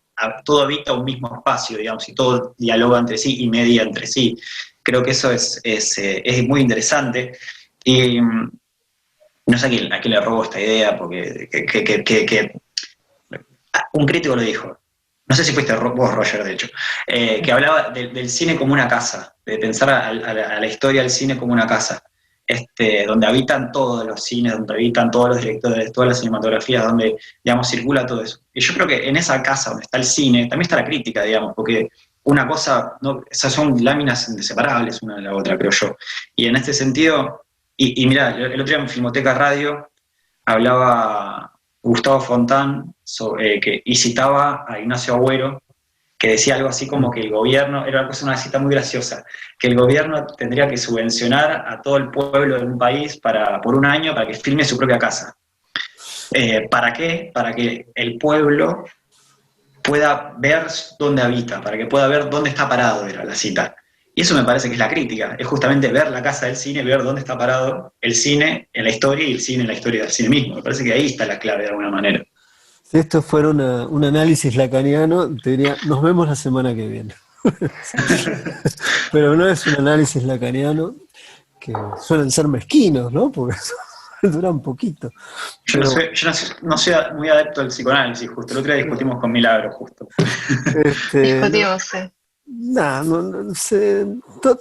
habita un mismo espacio, digamos, y todo dialoga entre sí y media entre sí. Creo que eso es muy interesante. Y no sé a quién le robo esta idea, porque un crítico lo dijo, no sé si fuiste vos, Roger, de hecho, que hablaba del cine como una casa, de pensar a la historia del cine como una casa. Donde habitan todos los cines, donde habitan todos los directores, todas las cinematografías, donde, digamos, circula todo eso. Y yo creo que en esa casa donde está el cine, también está la crítica, digamos, porque una cosa, esas son láminas inseparables una de la otra, creo yo. Y en este sentido, y mirá, el otro día en Filmoteca Radio hablaba Gustavo Fontán y citaba a Ignacio Agüero, que decía algo así como que el gobierno, era una cita muy graciosa, que el gobierno tendría que subvencionar a todo el pueblo de un país por un año para que filme su propia casa. ¿Para qué? Para que el pueblo pueda ver dónde habita, para que pueda ver dónde está parado, era la cita. Y eso me parece que es la crítica, es justamente ver la casa del cine, ver dónde está parado el cine en la historia y el cine en la historia del cine mismo. Me parece que ahí está la clave de alguna manera. Si esto fuera un análisis lacaniano, te diría, nos vemos la semana que viene. Pero no es un análisis lacaniano, que suelen ser mezquinos, ¿no? Porque duran poquito. Yo no soy muy adepto del psicoanálisis, justo. El otro día discutimos con Milagro, justo. Discutimos, sí. No sé,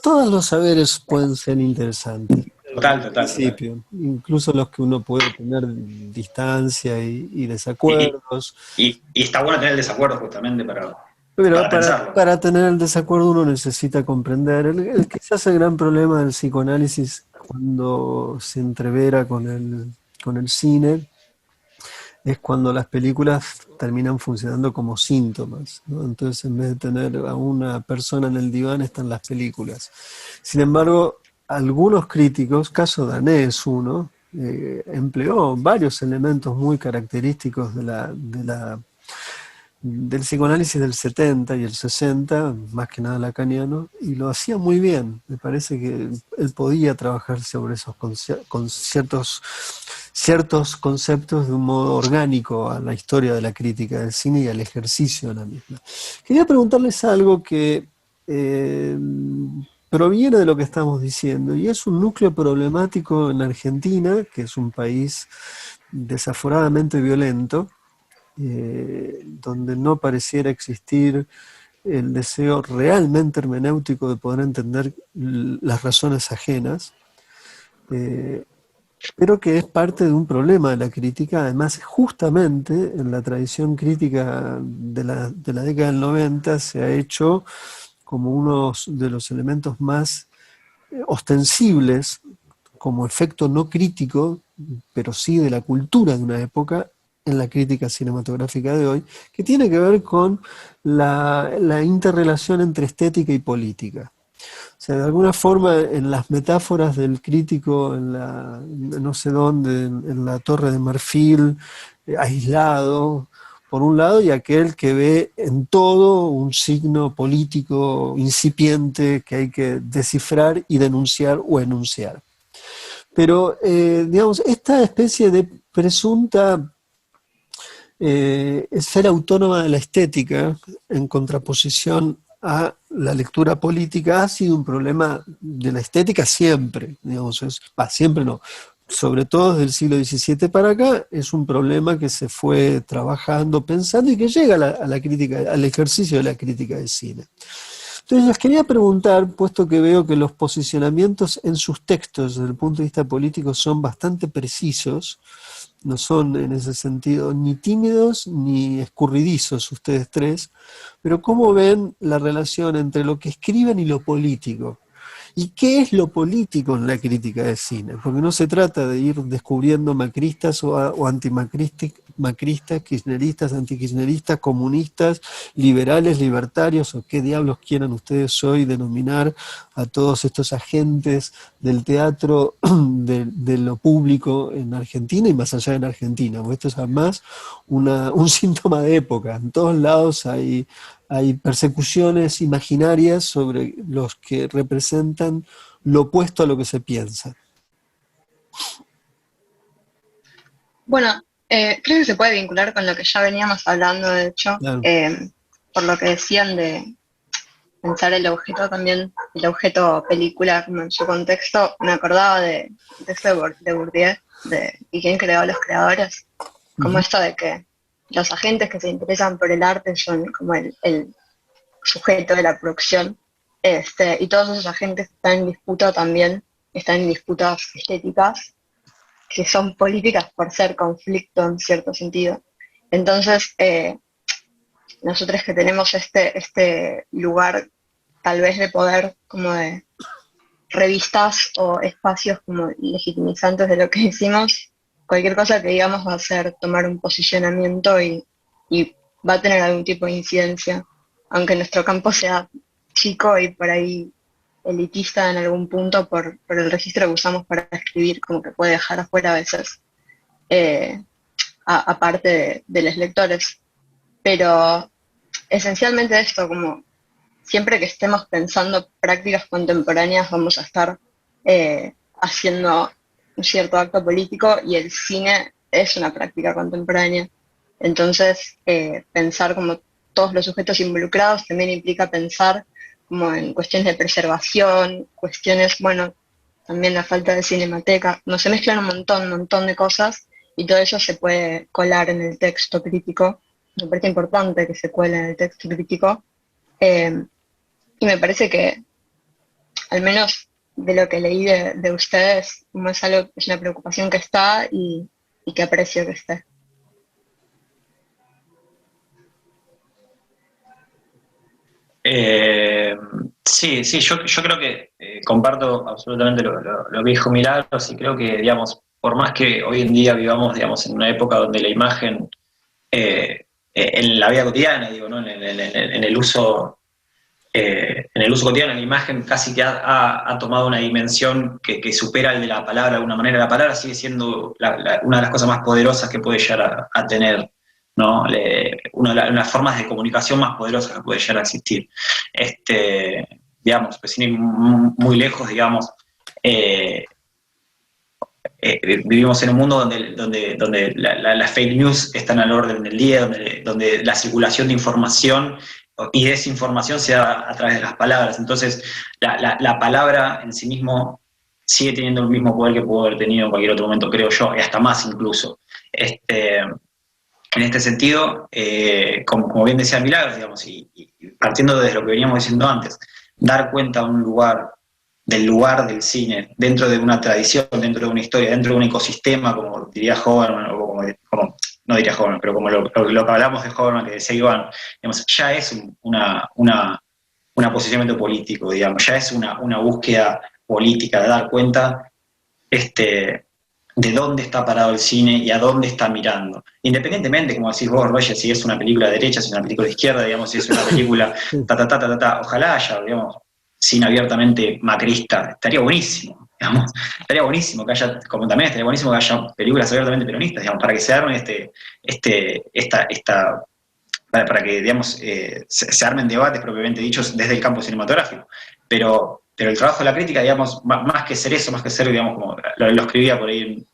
todos los saberes pueden ser interesantes. Total. Principio, incluso los que uno puede tener distancia y desacuerdos. Y está bueno tener el desacuerdo justamente para tener el desacuerdo uno necesita comprender. Quizás el gran problema del psicoanálisis cuando se entrevera con el cine es cuando las películas terminan funcionando como síntomas, ¿no? Entonces, en vez de tener a una persona en el diván, están las películas. Sin embargo, algunos críticos, caso Dané es uno, empleó varios elementos muy característicos del psicoanálisis del 70 y el 60, más que nada lacaniano, y lo hacía muy bien. Me parece que él podía trabajar sobre esos ciertos conceptos de un modo orgánico a la historia de la crítica del cine y al ejercicio de la misma. Quería preguntarles algo que proviene de lo que estamos diciendo, y es un núcleo problemático en Argentina, que es un país desaforadamente violento, donde no pareciera existir el deseo realmente hermenéutico de poder entender las razones ajenas, pero que es parte de un problema de la crítica. Además, justamente en la tradición crítica de la década del 90 se ha hecho como uno de los elementos más ostensibles como efecto no crítico, pero sí de la cultura de una época, en la crítica cinematográfica de hoy, que tiene que ver con la interrelación entre estética y política. O sea, de alguna forma, en las metáforas del crítico, no sé dónde, en la Torre de Marfil, aislado, por un lado, y aquel que ve en todo un signo político incipiente que hay que descifrar y denunciar o enunciar. Pero, digamos, esta especie de presunta esfera autónoma de la estética, en contraposición a la lectura política, ha sido un problema de la estética siempre, digamos, siempre no, sobre todo desde el siglo XVII para acá, es un problema que se fue trabajando, pensando y que llega a la crítica, al ejercicio de la crítica del cine. Entonces les quería preguntar, puesto que veo que los posicionamientos en sus textos desde el punto de vista político son bastante precisos, no son en ese sentido ni tímidos ni escurridizos ustedes tres, pero ¿cómo ven la relación entre lo que escriben y lo político? ¿Y qué es lo político en la crítica de cine? Porque no se trata de ir descubriendo macristas o antimacristas, kirchneristas, antikirchneristas, comunistas, liberales, libertarios, o qué diablos quieran ustedes hoy denominar a todos estos agentes del teatro de lo público en Argentina y más allá en Argentina, porque esto es además un síntoma de época. En todos lados hay persecuciones imaginarias sobre los que representan lo opuesto a lo que se piensa. Bueno, creo que se puede vincular con lo que ya veníamos hablando, de hecho, Claro. por lo que decían de pensar el objeto también, el objeto película como en su contexto. Me acordaba de texto de Bourdieu, y quién creó a los creadores, como esto de que los agentes que se interesan por el arte son como el sujeto de la producción, y todos esos agentes están en disputa también, están en disputas estéticas, que son políticas por ser conflicto en cierto sentido. Entonces, nosotros que tenemos este lugar tal vez de poder, como de revistas o espacios como legitimizantes de lo que decimos, cualquier cosa que digamos va a ser tomar un posicionamiento y va a tener algún tipo de incidencia, aunque nuestro campo sea chico y por ahí elitista en algún punto por el registro que usamos para escribir, como que puede dejar afuera a veces, aparte de los lectores. Pero esencialmente esto, como siempre que estemos pensando prácticas contemporáneas vamos a estar haciendo un cierto acto político, y el cine es una práctica contemporánea. Entonces, pensar como todos los sujetos involucrados también implica pensar como en cuestiones de preservación, cuestiones, bueno, también la falta de cinemateca. No, se mezclan un montón de cosas, y todo eso se puede colar en el texto crítico. Me parece importante que se cuele en el texto crítico. Y me parece que, al menos de lo que leí de ustedes, como es una preocupación que está y que aprecio que esté. Sí, yo creo que comparto absolutamente lo que dijo Milagros, y creo que, digamos, por más que hoy en día vivamos, digamos, en una época donde la imagen, en la vida cotidiana, digo, ¿no? En el uso cotidiano, la imagen casi que ha tomado una dimensión que supera el de la palabra de alguna manera. La palabra sigue siendo una de las cosas más poderosas que puede llegar a tener, ¿no? Una de las formas de comunicación más poderosas que puede llegar a existir. Digamos, pues sin ir muy lejos, digamos, vivimos en un mundo donde las fake news están al orden del día, donde la circulación de información y desinformación se da a través de las palabras. Entonces, la palabra en sí mismo sigue teniendo el mismo poder que pudo haber tenido en cualquier otro momento, creo yo, y hasta más incluso. En este sentido, como bien decía Milagros, digamos, y partiendo de lo que veníamos diciendo antes, dar cuenta del lugar del cine dentro de una tradición, dentro de una historia, dentro de un ecosistema, como diría Hoverman, o como no diría Hoverman, pero como lo que hablamos de Hoverman, que decía Iván, digamos, ya es un posicionamiento político, digamos, ya es una búsqueda política de dar cuenta de dónde está parado el cine y a dónde está mirando. Independientemente, como decís vos, Roger, si es una película de derecha, si es una película de izquierda, digamos, si es una película ojalá haya, digamos, cine abiertamente macrista, estaría buenísimo, digamos, estaría buenísimo que haya, como también estaría buenísimo que haya películas abiertamente peronistas, digamos, para que se armen para que, digamos, se armen debates propiamente dichos desde el campo cinematográfico. Pero el trabajo de la crítica, digamos, más que ser eso, más que ser, digamos, como lo escribía por ahí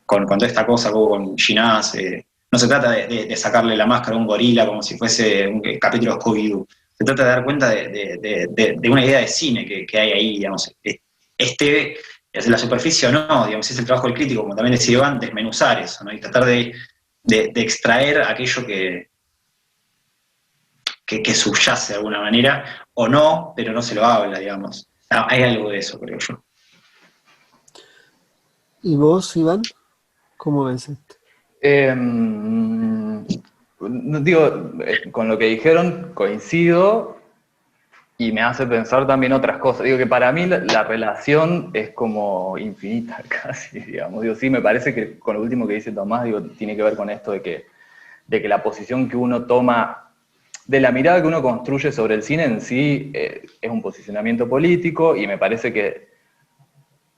con toda esta cosa, como con Ginás, no se trata de sacarle la máscara a un gorila como si fuese un capítulo de Scooby-Doo. Se trata de dar cuenta de una idea de cine que hay ahí, digamos, esté la superficie o no, digamos, es el trabajo del crítico, como también decía Iván, desmenuzar eso, ¿no? Y tratar de extraer aquello que subyace de alguna manera, o no, pero no se lo habla, digamos. Hay algo de eso, creo yo. ¿Y vos, Iván? ¿Cómo ves esto? Digo, con lo que dijeron coincido y me hace pensar también otras cosas. Digo que para mí la relación es como infinita casi, digamos. Digo, sí, me parece que con lo último que dice Tomás, digo, tiene que ver con esto de que la posición que uno toma, de la mirada que uno construye sobre el cine en sí, es un posicionamiento político, y me parece que,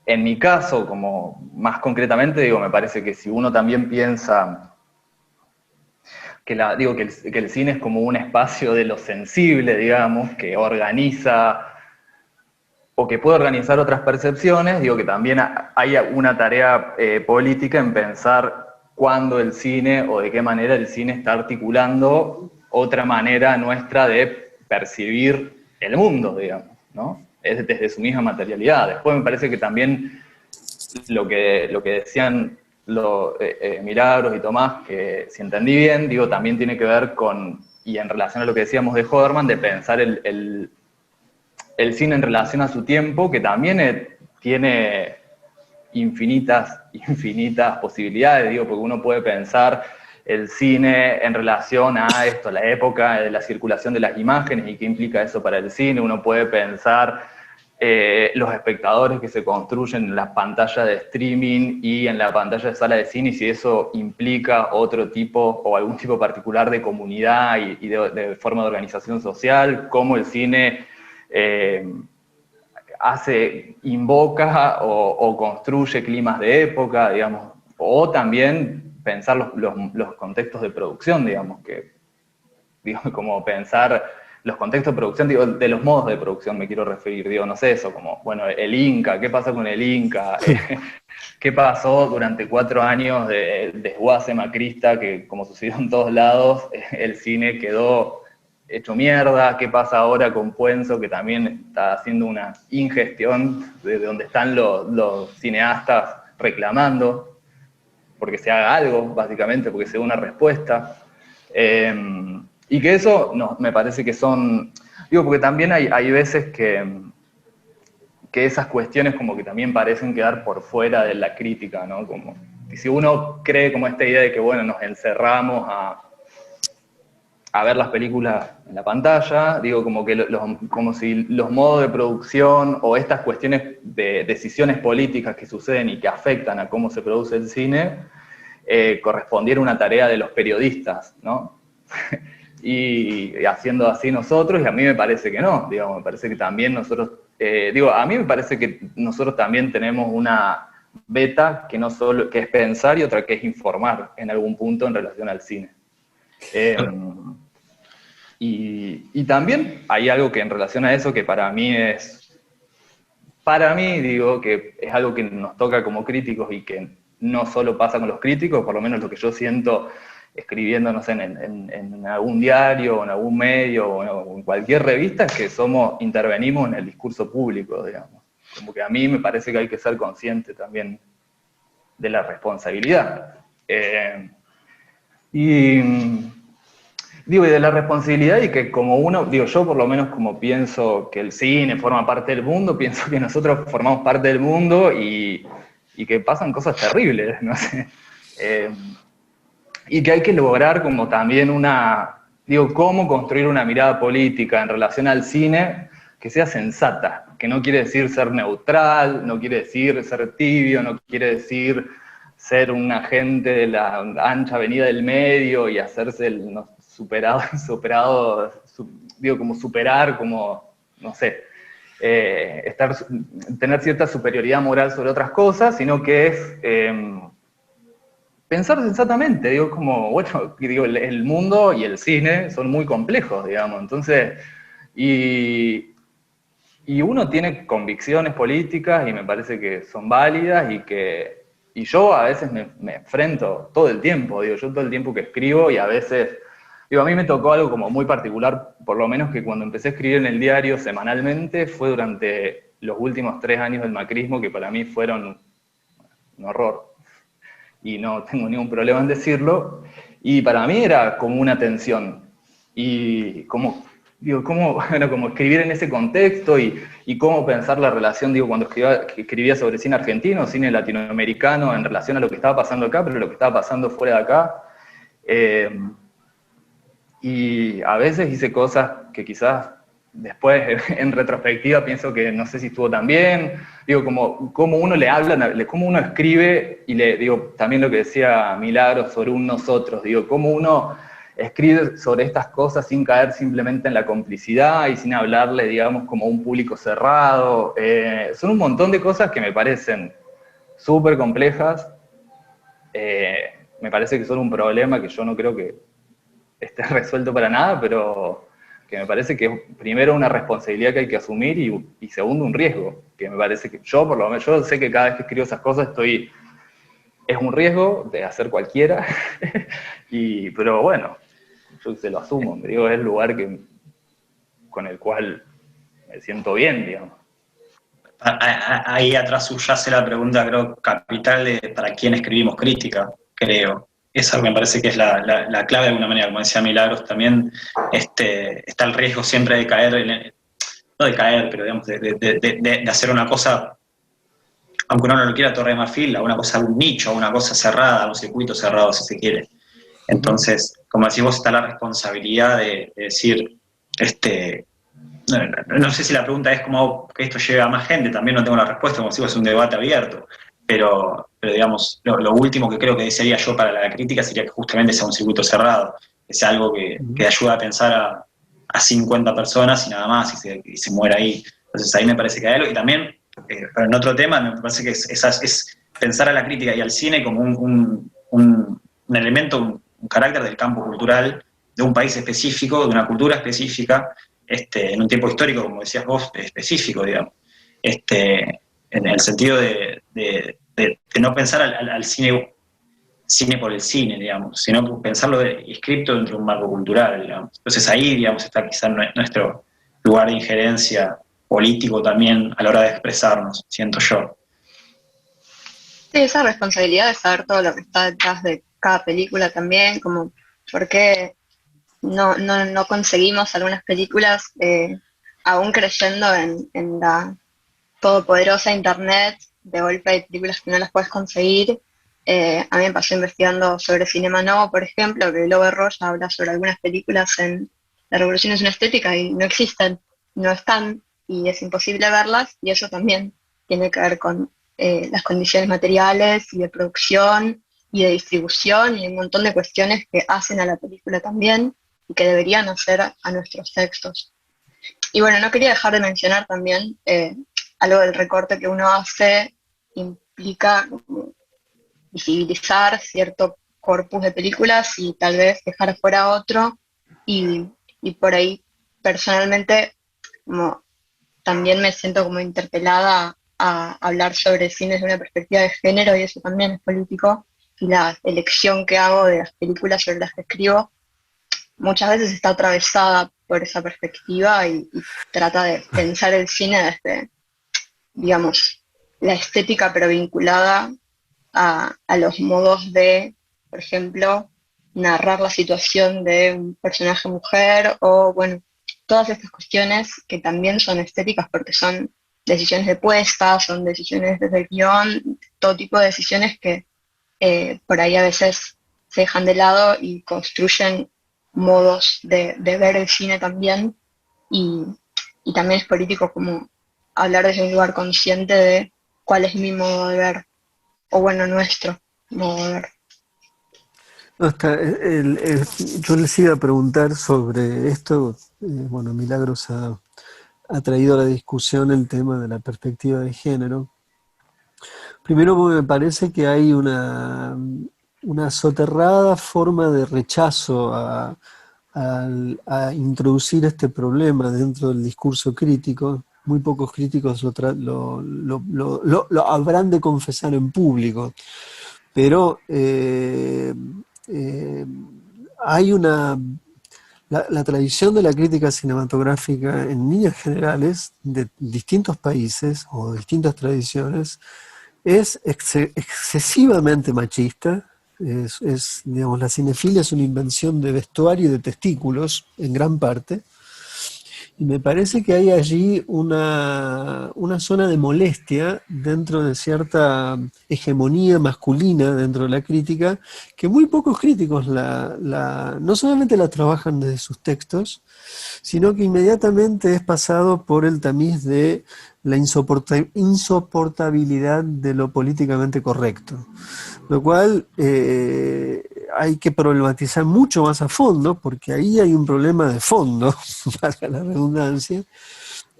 en mi caso, como más concretamente, digo, me parece que si uno también piensa digo, que el cine es como un espacio de lo sensible, digamos, que organiza o que puede organizar otras percepciones, digo que también hay una tarea política en pensar cuándo el cine o de qué manera el cine está articulando otra manera nuestra de percibir el mundo, digamos, ¿no? Es desde su misma materialidad. Después me parece que también lo que decían Milagros y Tomás, que si entendí bien, digo, también tiene que ver con, y en relación a lo que decíamos de Hoderman, de pensar el cine en relación a su tiempo, que también tiene infinitas posibilidades, digo, porque uno puede pensar el cine en relación a esto, la época de la circulación de las imágenes y qué implica eso para el cine. Uno puede pensar los espectadores que se construyen en las pantallas de streaming y en la pantalla de sala de cine, y si eso implica otro tipo o algún tipo particular de comunidad y de forma de organización social, cómo el cine invoca o construye climas de época, digamos, o también pensar los contextos de producción, digamos, como pensar los contextos de producción, digo, de los modos de producción me quiero referir, digo, no sé, eso, como, bueno, el Inca, ¿qué pasa con el Inca? ¿Qué pasó durante 4 años de desguace macrista, que como sucedió en todos lados, el cine quedó hecho mierda? ¿Qué pasa ahora con Puenzo, que también está haciendo una ingestión de donde están los cineastas reclamando porque se haga algo, básicamente, porque se dé una respuesta? Y que eso me parece que son, digo, porque también hay veces que esas cuestiones como que también parecen quedar por fuera de la crítica, ¿no? Como, y si uno cree como esta idea de que, bueno, nos encerramos a ver las películas en la pantalla, digo, como que como si los modos de producción o estas cuestiones de decisiones políticas que suceden y que afectan a cómo se produce el cine, correspondiera a una tarea de los periodistas, ¿no? Y haciendo así nosotros, y a mí me parece que no, digamos, me parece que también nosotros, a mí me parece que nosotros también tenemos una beta que no solo que es pensar y otra que es informar en algún punto en relación al cine. Y también hay algo que en relación a eso que para mí digo, que es algo que nos toca como críticos y que no solo pasa con los críticos, por lo menos lo que yo siento escribiendo, no sé, en algún diario, o en algún medio, o en cualquier revista, es que intervenimos en el discurso público, digamos. Como que a mí me parece que hay que ser consciente también de la responsabilidad. Y de la responsabilidad, y que como yo por lo menos como pienso que el cine forma parte del mundo, pienso que nosotros formamos parte del mundo y que pasan cosas terribles, no sé. Y que hay que lograr como también cómo construir una mirada política en relación al cine que sea sensata, que no quiere decir ser neutral, no quiere decir ser tibio, no quiere decir ser un agente de la ancha avenida del medio y hacerse superar, como, no sé, tener cierta superioridad moral sobre otras cosas, sino que es pensar sensatamente, el mundo y el cine son muy complejos, digamos, entonces, y uno tiene convicciones políticas y me parece que son válidas y yo a veces me enfrento todo el tiempo, yo todo el tiempo que escribo, y a veces, a mí me tocó algo como muy particular, por lo menos que cuando empecé a escribir en el diario semanalmente fue durante los últimos 3 años del macrismo, que para mí fueron un horror, y no tengo ningún problema en decirlo, y para mí era como una tensión, y como, digo, como escribir en ese contexto, y cómo pensar la relación, digo, cuando escribía sobre cine argentino, cine latinoamericano, en relación a lo que estaba pasando acá, pero lo que estaba pasando fuera de acá, y a veces hice cosas que quizás después, en retrospectiva, pienso que no sé si estuvo tan bien. Digo, como uno le habla, cómo uno escribe, y digo, también lo que decía Milagros sobre un nosotros, digo, cómo uno escribe sobre estas cosas sin caer simplemente en la complicidad y sin hablarle, digamos, como a un público cerrado. Son un montón de cosas que me parecen súper complejas. Me parece que son un problema que yo no creo que esté resuelto para nada, pero que me parece que es primero una responsabilidad que hay que asumir y segundo un riesgo, que me parece que yo por lo menos, yo sé que cada vez que escribo esas cosas es un riesgo de hacer cualquiera, pero bueno, yo se lo asumo, me digo, es el lugar con el cual me siento bien, digamos. Ahí atrás subyace la pregunta, creo, capital de para quién escribimos crítica, creo. Esa me parece que es la clave de alguna manera, como decía Milagros, también está el riesgo siempre de caer, no de caer, pero digamos, de hacer una cosa, aunque uno no lo quiera, Torre de Marfil, a una cosa, a un nicho, a una cosa cerrada, a un circuito cerrado, si se quiere. Entonces, como decís vos, está la responsabilidad de decir, no sé si la pregunta es cómo que esto llegue a más gente, también no tengo la respuesta, como si es un debate abierto, pero digamos, lo último que creo que desearía yo para la crítica sería que justamente sea un circuito cerrado, que sea algo que ayude a pensar a 50 personas y nada más, y se muera ahí. Entonces ahí me parece que hay algo, y también, pero en otro tema, me parece que es pensar a la crítica y al cine como un elemento, un carácter del campo cultural de un país específico, de una cultura específica, en un tiempo histórico, como decías vos, específico, digamos. En el sentido de no pensar al cine por el cine, digamos, sino pensarlo inscripto dentro de un marco cultural, digamos. Entonces ahí, digamos, está quizás nuestro lugar de injerencia político también a la hora de expresarnos, siento yo. Sí, esa responsabilidad de saber todo lo que está detrás de cada película también, como por qué no conseguimos algunas películas, aún creyendo en la todopoderosa internet, de golpe hay películas que no las puedes conseguir. A mí me pasó investigando sobre Cinema Novo, por ejemplo, que Glover Rocha habla sobre algunas películas en La Revolución es una estética y no existen, no están, y es imposible verlas, y eso también tiene que ver con las condiciones materiales y de producción y de distribución y un montón de cuestiones que hacen a la película también y que deberían hacer a nuestros textos. Y bueno, no quería dejar de mencionar también algo del recorte que uno hace implica visibilizar cierto corpus de películas y tal vez dejar fuera otro, y, y por ahí personalmente como también me siento como interpelada a hablar sobre cine desde una perspectiva de género, y eso también es político, y la elección que hago de las películas sobre las que escribo muchas veces está atravesada por esa perspectiva y trata de pensar el cine desde, digamos, la estética, pero vinculada a los modos de, por ejemplo, narrar la situación de un personaje mujer, o bueno, todas estas cuestiones que también son estéticas porque son decisiones de puesta, son decisiones desde el guión, todo tipo de decisiones que por ahí a veces se dejan de lado y construyen modos de ver el cine también, y, y también es político como hablar desde un lugar consciente de cuál es mi modo de ver, o bueno, nuestro modo de ver. No, yo les iba a preguntar sobre esto. Bueno, Milagros ha traído a la discusión el tema de la perspectiva de género. Primero, porque me parece que hay una soterrada forma de rechazo a introducir este problema dentro del discurso crítico. Muy pocos críticos lo habrán de confesar en público, pero hay la tradición de la crítica cinematográfica en líneas generales de distintos países o distintas tradiciones es excesivamente machista. Digamos, la cinefilia es una invención de vestuario y de testículos en gran parte. Y me parece que hay allí una zona de molestia dentro de cierta hegemonía masculina dentro de la crítica, que muy pocos críticos no solamente la trabajan desde sus textos, sino que inmediatamente es pasado por el tamiz de la insoportabilidad de lo políticamente correcto. Lo cual hay que problematizar mucho más a fondo, porque ahí hay un problema de fondo, para la redundancia,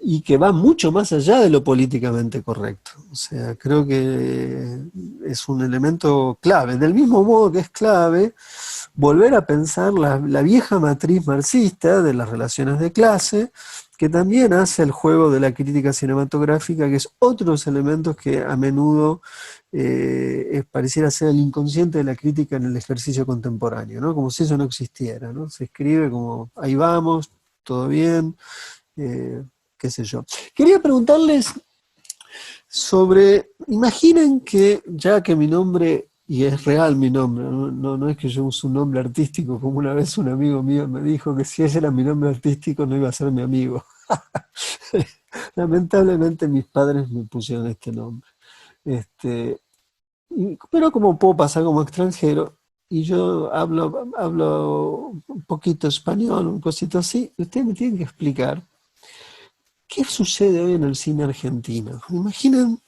y que va mucho más allá de lo políticamente correcto. O sea, creo que es un elemento clave. Del mismo modo que es clave volver a pensar la vieja matriz marxista de las relaciones de clase, que también hace el juego de la crítica cinematográfica, que es otros elementos que a menudo pareciera ser el inconsciente de la crítica en el ejercicio contemporáneo, ¿no? Como si eso no existiera, ¿no? Se escribe como, ahí vamos, todo bien, qué sé yo. Quería preguntarles sobre, imaginen que, ya que mi nombre, y es real mi nombre, no es que yo use un nombre artístico, como una vez un amigo mío me dijo que si ese era mi nombre artístico no iba a ser mi amigo. Lamentablemente mis padres me pusieron este nombre. Pero como puedo pasar como extranjero, y yo hablo un poquito español, un cosito así, ustedes me tienen que explicar qué sucede hoy en el cine argentino. Imaginen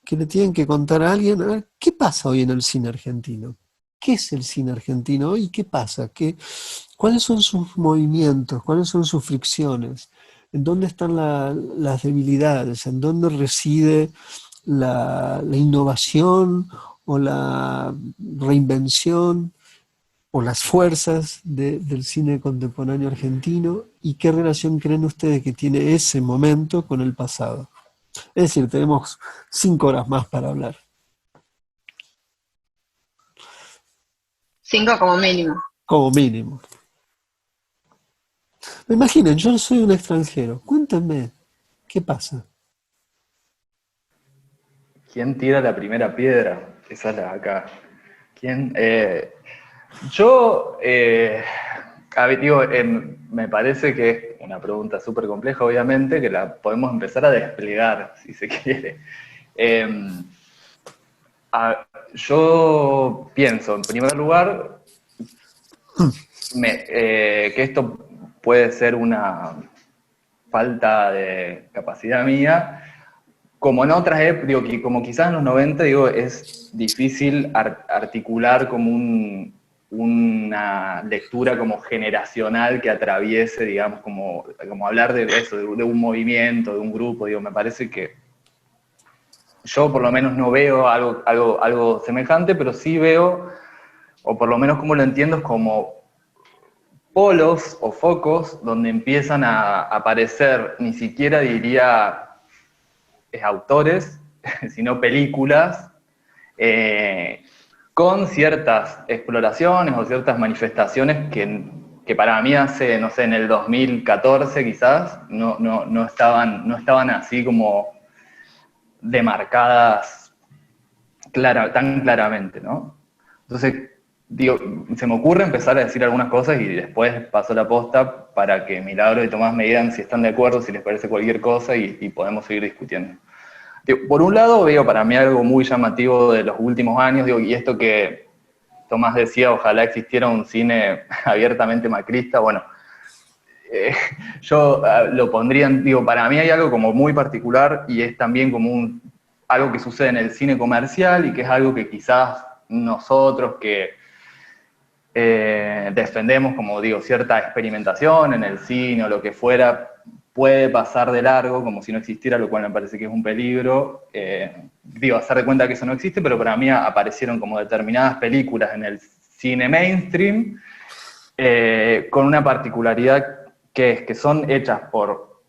que le tienen que contar a alguien, a ver, ¿qué pasa hoy en el cine argentino? ¿Qué es el cine argentino hoy? ¿Qué pasa? ¿Cuáles son sus movimientos? ¿Cuáles son sus fricciones? ¿En dónde están las debilidades? ¿En dónde reside la innovación o la reinvención o las fuerzas del cine contemporáneo argentino? ¿Y qué relación creen ustedes que tiene ese momento con el pasado? Es decir, tenemos 5 horas más para hablar. 5 como mínimo. Como mínimo. Imaginen, yo soy un extranjero. Cuéntenme, ¿qué pasa? ¿Quién tira la primera piedra? Esa es la de acá. ¿Quién? Yo, digo, me parece que es una pregunta súper compleja, obviamente, que la podemos empezar a desplegar, si se quiere. Yo pienso, en primer lugar, que esto puede ser una falta de capacidad mía. Como en otras épocas, digo, como quizás en los 90, digo, es difícil articular como una lectura como generacional que atraviese, digamos, como hablar de eso, de un movimiento, de un grupo. Digo, me parece que yo por lo menos no veo algo semejante, pero sí veo, o por lo menos como lo entiendo, es como polos o focos donde empiezan a aparecer, ni siquiera diría autores, sino películas, con ciertas exploraciones o ciertas manifestaciones que para mí hace, no sé, en el 2014 quizás, no estaban así como demarcadas tan claramente, ¿no? Entonces, digo, se me ocurre empezar a decir algunas cosas y después paso la posta para que Milagros y Tomás me digan si están de acuerdo, si les parece cualquier cosa y podemos seguir discutiendo. Digo, por un lado, veo para mí algo muy llamativo de los últimos años, digo, y esto que Tomás decía, ojalá existiera un cine abiertamente macrista, bueno, yo lo pondría, digo, para mí hay algo como muy particular y es también como algo que sucede en el cine comercial y que es algo que quizás nosotros que defendemos, como digo, cierta experimentación en el cine o lo que fuera, puede pasar de largo como si no existiera, lo cual me parece que es un peligro. Digo, hacer de cuenta que eso no existe, pero para mí aparecieron como determinadas películas en el cine mainstream con una particularidad que es que son hechas por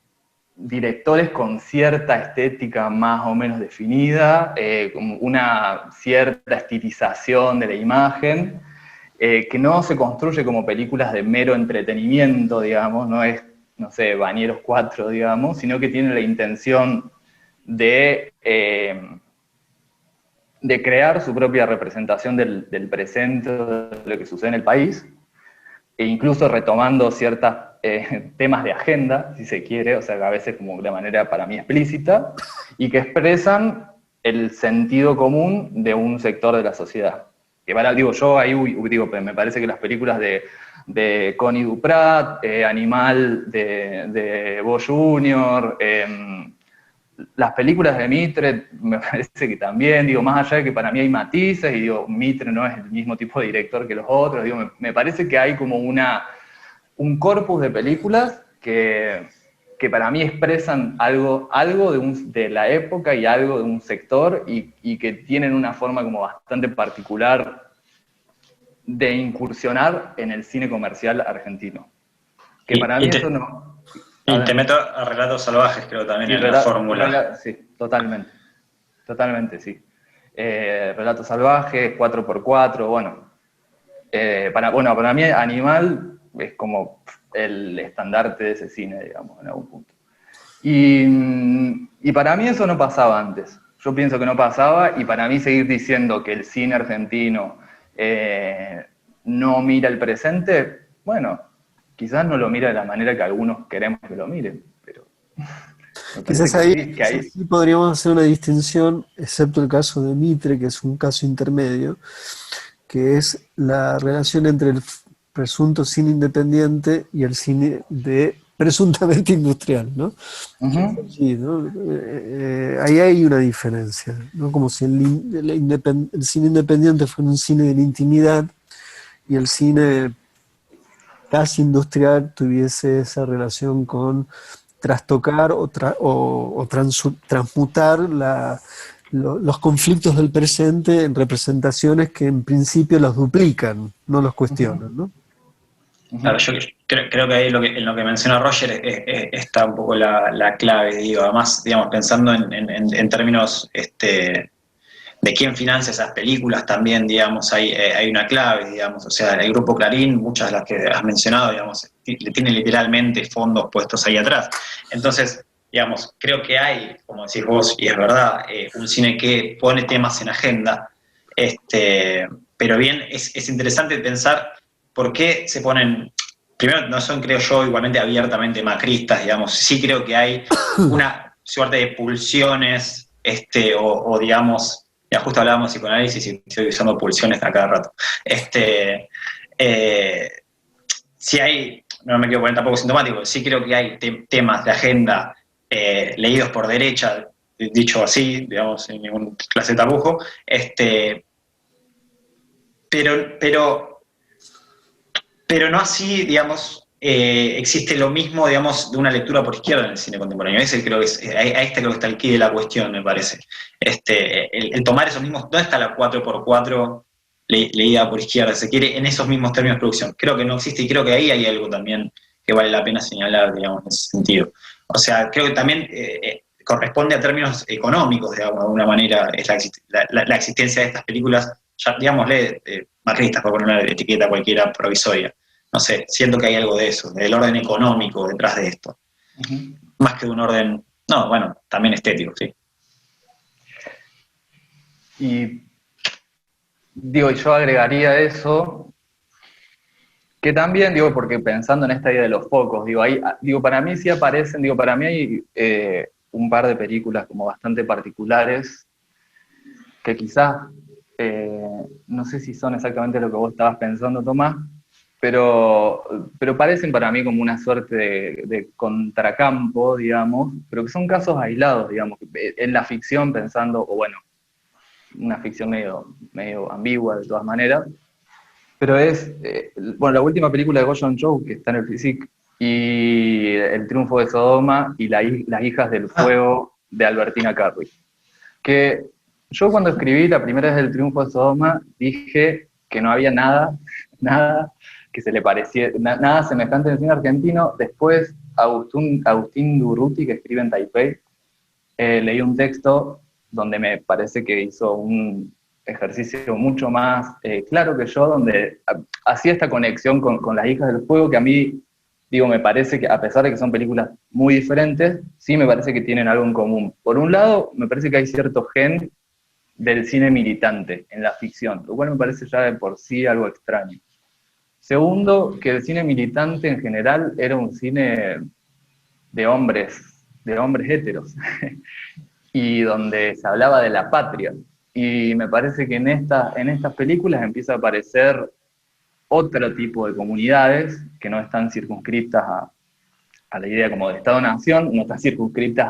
directores con cierta estética más o menos definida, con una cierta estilización de la imagen, que no se construye como películas de mero entretenimiento, digamos, no es, no sé, Bañeros 4, digamos, sino que tiene la intención de crear su propia representación del presente, de lo que sucede en el país, e incluso retomando ciertos temas de agenda, si se quiere, o sea, que a veces como de manera para mí explícita, y que expresan el sentido común de un sector de la sociedad. Que para, digo, yo ahí digo, me parece que las películas de Connie Duprat, Animal de Bo Junior, las películas de Mitre, me parece que también, digo, más allá de que para mí hay matices, y digo, Mitre no es el mismo tipo de director que los otros, digo, me parece que hay como un corpus de películas que para mí expresan algo de la época y algo de un sector, y que tienen una forma como bastante particular de incursionar en el cine comercial argentino. Que para mí eso no... Y te meto a Relatos Salvajes, creo, también en la fórmula. Sí, totalmente. Totalmente, sí. Relatos Salvajes, 4x4, bueno. Para mí Animal es como el estandarte de ese cine, digamos, en algún punto. Y para mí eso no pasaba antes. Yo pienso que no pasaba, y para mí seguir diciendo que el cine argentino no mira el presente, bueno, quizás no lo mira de la manera que algunos queremos que lo miren, pero... Quizás ahí sí podríamos hacer una distinción, excepto el caso de Mitre, que es un caso intermedio, que es la relación entre el presunto cine independiente y el cine presuntamente industrial, ¿no? Uh-huh. Sí, ¿no? Ahí hay una diferencia, ¿no? Como si el cine independiente fuera un cine de la intimidad, y el cine casi industrial tuviese esa relación con trastocar o transmutar los conflictos del presente en representaciones que en principio los duplican, no los cuestionan, ¿no? Claro, yo creo que ahí en lo que menciona Roger está un poco la clave, digo, además, digamos, pensando en términos de quién financia esas películas también, digamos, hay una clave, digamos, o sea, el Grupo Clarín, muchas de las que has mencionado, digamos, tienen literalmente fondos puestos ahí atrás. Entonces, digamos, creo que hay, como decís vos, y es verdad, un cine que pone temas en agenda, pero bien, es interesante pensar por qué se ponen, primero, no son, creo yo, igualmente abiertamente macristas, digamos, sí creo que hay una suerte de pulsiones, o digamos, ya justo hablábamos de psicoanálisis y estoy usando pulsiones a cada rato. Sí hay, no me quiero poner tampoco sintomático, sí creo que hay temas de agenda leídos por derecha, dicho así, digamos, sin ningún clase de tapujo, pero no así, digamos, existe lo mismo, digamos, de una lectura por izquierda en el cine contemporáneo. Ese creo que creo que está el quid de la cuestión, me parece. El tomar esos mismos, ¿dónde está la 4x4 leída por izquierda? Se quiere en esos mismos términos de producción. Creo que no existe, y creo que ahí hay algo también que vale la pena señalar, digamos, en ese sentido. O sea, creo que también corresponde a términos económicos, digamos, de alguna manera, es la existencia de estas películas, ya, digámosle, macristas, por poner una etiqueta cualquiera provisoria. No sé, siento que hay algo de eso, del orden económico detrás de esto. Uh-huh. Más que de un orden, no, bueno, también estético, sí. Y digo, yo agregaría eso, que también, digo, porque pensando en esta idea de los focos, digo, para mí sí aparecen, digo, para mí hay un par de películas como bastante particulares, que quizás, no sé si son exactamente lo que vos estabas pensando, Tomás, pero parecen para mí como una suerte de contracampo, digamos, pero que son casos aislados, digamos, en la ficción pensando, o bueno, una ficción medio ambigua de todas maneras, pero es, bueno, la última película de Go Joon-ho, que está en el Physique, y El triunfo de Sodoma, y Las hijas del fuego de Albertina Carri. Que yo cuando escribí la primera vez El triunfo de Sodoma, dije que no había nada que se le pareciera, nada semejante en el cine argentino. Después, Agustín Durruti, que escribe en Taipei, leí un texto donde me parece que hizo un ejercicio mucho más claro que yo, donde hacía esta conexión con Las Hijas del Fuego, que a mí, digo, me parece que, a pesar de que son películas muy diferentes, sí me parece que tienen algo en común. Por un lado, me parece que hay cierto gen del cine militante en la ficción, lo cual me parece ya de por sí algo extraño. Segundo, que el cine militante en general era un cine de hombres héteros, y donde se hablaba de la patria. Y me parece que en estas películas empieza a aparecer otro tipo de comunidades que no están circunscritas a la idea como de Estado-Nación, no están circunscritas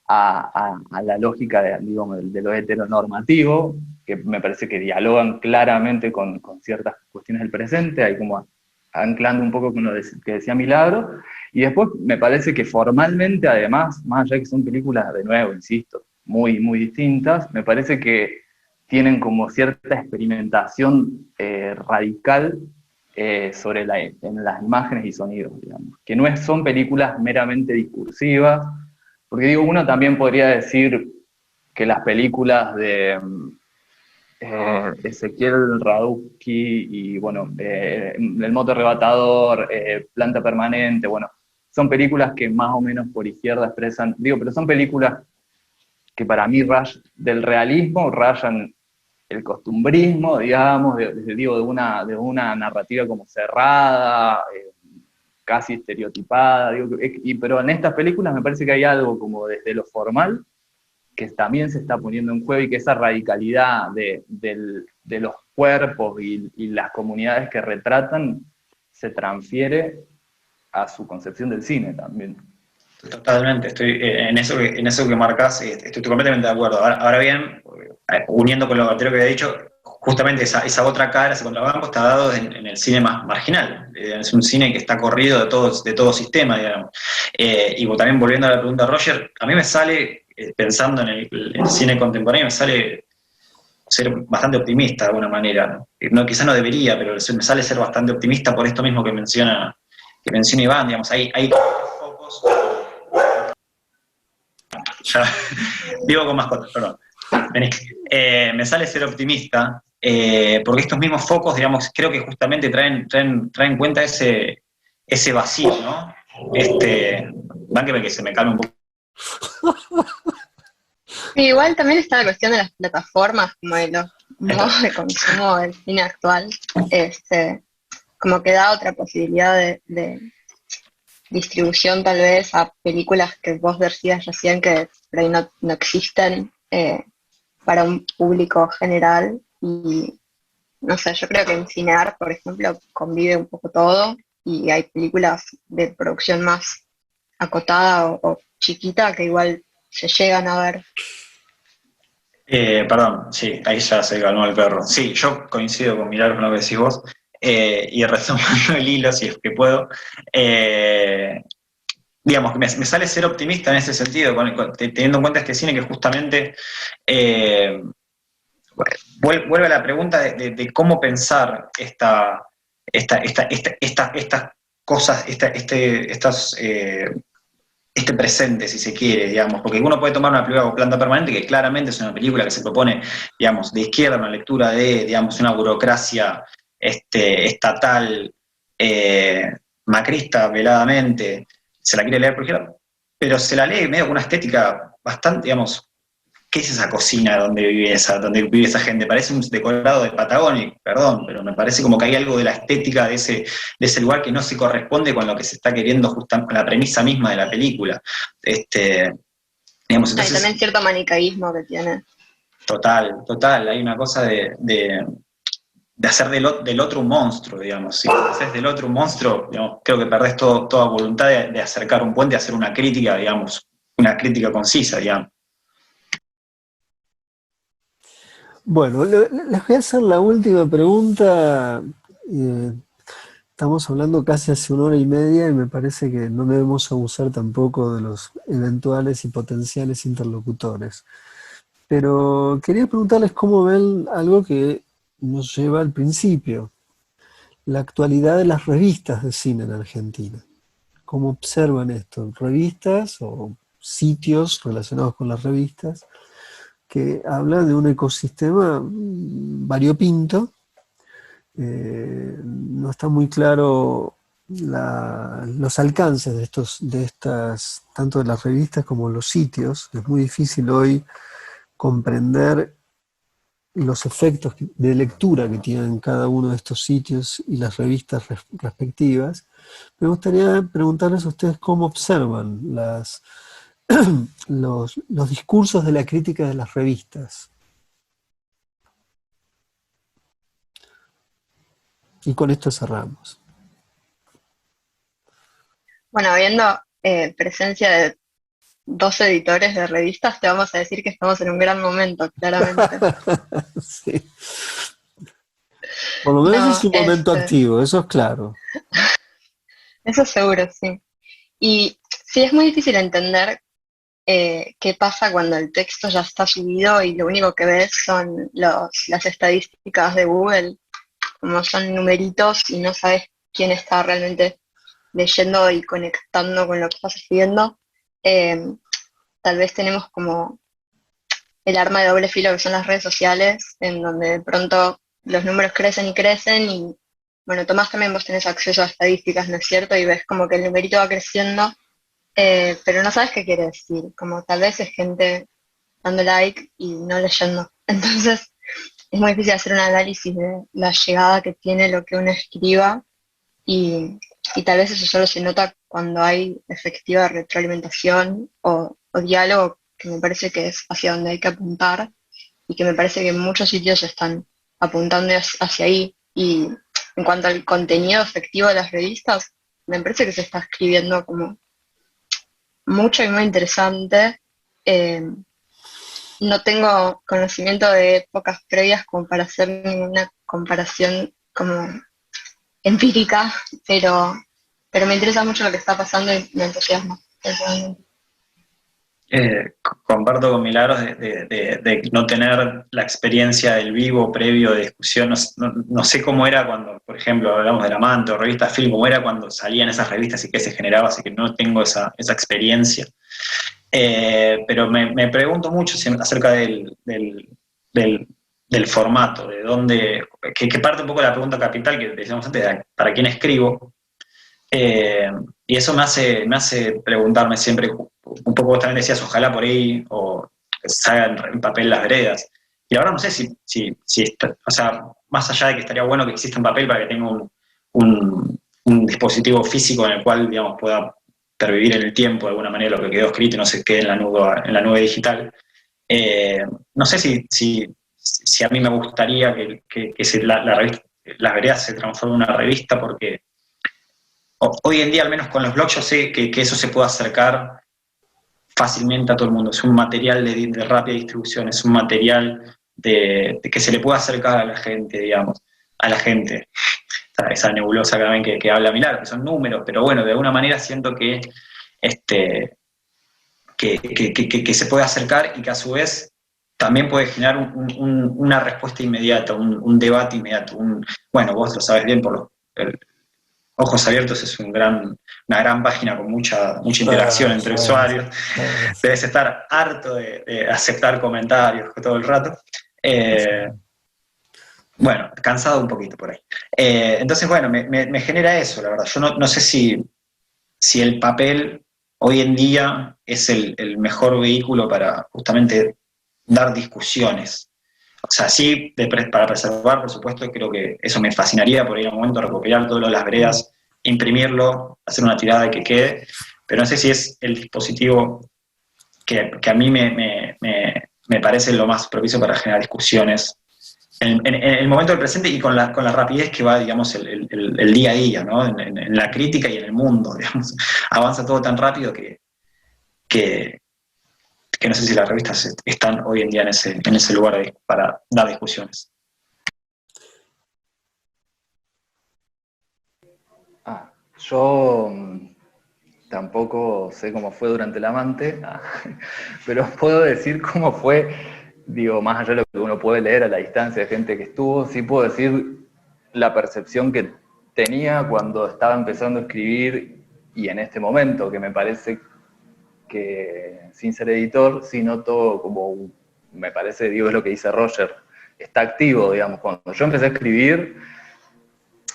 a la lógica de lo heteronormativo, que me parece que dialogan claramente con ciertas cuestiones del presente, hay como anclando un poco con lo que decía Milagro, y después me parece que formalmente, además, más allá de que son películas, de nuevo, insisto, muy, muy distintas, me parece que tienen como cierta experimentación radical en las imágenes y sonidos, digamos, que no son películas meramente discursivas, porque digo, uno también podría decir que las películas de Ezequiel Radowski y, bueno, El moto arrebatador, Planta permanente, bueno, son películas que más o menos por izquierda expresan, digo, pero son películas que para mí del realismo rayan el costumbrismo, digamos, de una narrativa como cerrada, casi estereotipada, digo, pero en estas películas me parece que hay algo como desde lo formal que también se está poniendo en juego, y que esa radicalidad de los cuerpos y las comunidades que retratan se transfiere a su concepción del cine también. Totalmente, estoy en eso que marcas, estoy completamente de acuerdo. Ahora bien, uniendo con lo anterior que había dicho, justamente esa otra cara, ese contrabando, está dado en el cine más marginal. Es un cine que está corrido de todo sistema, digamos. Y también volviendo a la pregunta de Roger, a mí me sale, pensando en el cine contemporáneo, me sale ser bastante optimista de alguna manera, ¿no? Quizás no debería, pero me sale ser bastante optimista por esto mismo que menciona Iván, digamos, hay focos. Ya, vivo con mascotas, perdón. Vení. Me sale ser optimista, porque estos mismos focos, digamos, creo que justamente traen cuenta ese vacío, ¿no? Bánqueme que se me calme un poco. Sí, igual también está la cuestión de las plataformas, como de los modos de consumo del cine actual, como que da otra posibilidad de distribución tal vez a películas que vos decías recién que por ahí no existen para un público general. Y no sé, yo creo que en Cinear, por ejemplo, convive un poco todo, y hay películas de producción más acotada o chiquita que igual se llegan a ver. Perdón, sí, ahí ya se calmó el perro. Sí, yo coincido con Milagro con lo que decís vos, y retomando el hilo, si es que puedo, digamos, me sale ser optimista en ese sentido, teniendo en cuenta este cine que justamente vuelve a la pregunta de cómo pensar estas cosas, este presente, si se quiere, digamos, porque uno puede tomar una película como Planta Permanente, que claramente es una película que se propone, digamos, de izquierda, una lectura de, digamos, una burocracia estatal, macrista, veladamente, se la quiere leer por izquierda, pero se la lee medio con una estética bastante, digamos, ¿qué es esa cocina donde vive esa gente? Parece un decorado de Patagonia, perdón, pero me parece como que hay algo de la estética de ese lugar que no se corresponde con lo que se está queriendo, justamente con la premisa misma de la película. Digamos, entonces, Hay también cierto manicaísmo que tiene. Total, hay una cosa de hacer del otro un monstruo, digamos. Si haces del otro un monstruo, digamos, creo que perdés toda voluntad de acercar un puente, de hacer una crítica, digamos, una crítica concisa, digamos. Bueno, les voy a hacer la última pregunta. Estamos hablando casi hace 1 hora y media y me parece que no debemos abusar tampoco de los eventuales y potenciales interlocutores. Pero quería preguntarles cómo ven algo que nos lleva al principio, la actualidad de las revistas de cine en Argentina. ¿Cómo observan esto? ¿Revistas o sitios relacionados con las revistas que habla de un ecosistema variopinto. No está muy claro los alcances de estas, tanto de las revistas como los sitios. Es muy difícil hoy comprender los efectos de lectura que tienen cada uno de estos sitios y las revistas respectivas. Me gustaría preguntarles a ustedes cómo observan los discursos de la crítica de las revistas. Y con esto cerramos. Bueno, habiendo presencia de 2 editores de revistas, te vamos a decir que estamos en un gran momento, claramente. Sí. Por lo menos No, es un momento activo, eso es claro. eso seguro, sí. Y sí, es muy difícil entender qué pasa cuando el texto ya está subido y lo único que ves son las estadísticas de Google, como son numeritos y no sabes quién está realmente leyendo y conectando con lo que estás escribiendo. Tal vez tenemos como el arma de doble filo que son las redes sociales, en donde de pronto los números crecen y crecen y, bueno, Tomás, también vos tenés acceso a estadísticas, ¿no es cierto? Y ves como que el numerito va creciendo, pero no sabes qué quiere decir, como tal vez es gente dando like y no leyendo. Entonces, es muy difícil hacer un análisis de la llegada que tiene lo que uno escriba y tal vez eso solo se nota cuando hay efectiva retroalimentación o diálogo, que me parece que es hacia donde hay que apuntar y que me parece que muchos sitios están apuntando hacia ahí. Y en cuanto al contenido efectivo de las revistas, me parece que se está escribiendo como mucho y muy interesante. Eh, no tengo conocimiento de épocas previas como para hacer ninguna comparación como empírica, pero me interesa mucho lo que está pasando y me entusiasma. Personalmente. Comparto con Milagros de no tener la experiencia del vivo previo de discusión. No sé cómo era cuando, por ejemplo, hablamos del Amante o revista Film, cómo era cuando salían esas revistas y qué se generaba, así que no tengo esa experiencia. Pero me pregunto mucho acerca del formato, de dónde, que parte un poco de la pregunta capital que decíamos antes, de para quién escribo. Y eso me hace preguntarme siempre, un poco vos también decías, ojalá por ahí, o salgan en papel las veredas. Y ahora no sé o sea, más allá de que estaría bueno que exista un papel para que tenga un dispositivo físico en el cual, digamos, pueda pervivir en el tiempo de alguna manera lo que quedó escrito y no se quede en la nube digital. No sé si a mí me gustaría que la revista, las veredas se transforme en una revista, porque hoy en día, al menos con los blogs, yo sé que eso se puede acercar fácilmente a todo el mundo. Es un material de rápida distribución, es un material de que se le puede acercar a la gente, digamos, a la gente. Esa nebulosa también que habla Milagros, que son números, pero bueno, de alguna manera siento que se puede acercar y que a su vez también puede generar una respuesta inmediata, un debate inmediato. Bueno, vos lo sabes bien por Ojos Abiertos es una gran página con mucha interacción entre usuarios. Debes estar harto de aceptar comentarios todo el rato. Bueno, cansado un poquito por ahí. Entonces, bueno, me genera eso, la verdad. Yo no sé si el papel hoy en día es el mejor vehículo para justamente dar discusiones. O sea, sí, para preservar, por supuesto, creo que eso me fascinaría por ir a un momento, recopilar todas las veredas, imprimirlo, hacer una tirada que quede, pero no sé si es el dispositivo que a mí me parece lo más propicio para generar discusiones en el momento del presente y con la rapidez que va, digamos, el día a día, ¿no? En la crítica y en el mundo, digamos. Avanza todo tan rápido que no sé si las revistas están hoy en día en ese lugar para dar discusiones. Yo tampoco sé cómo fue durante el Amante, pero puedo decir cómo fue, digo, más allá de lo que uno puede leer a la distancia de gente que estuvo, sí puedo decir la percepción que tenía cuando estaba empezando a escribir y en este momento, que me parece que, sin ser editor, sí noto como me parece, digo, es lo que dice Roger, está activo, digamos. Cuando yo empecé a escribir,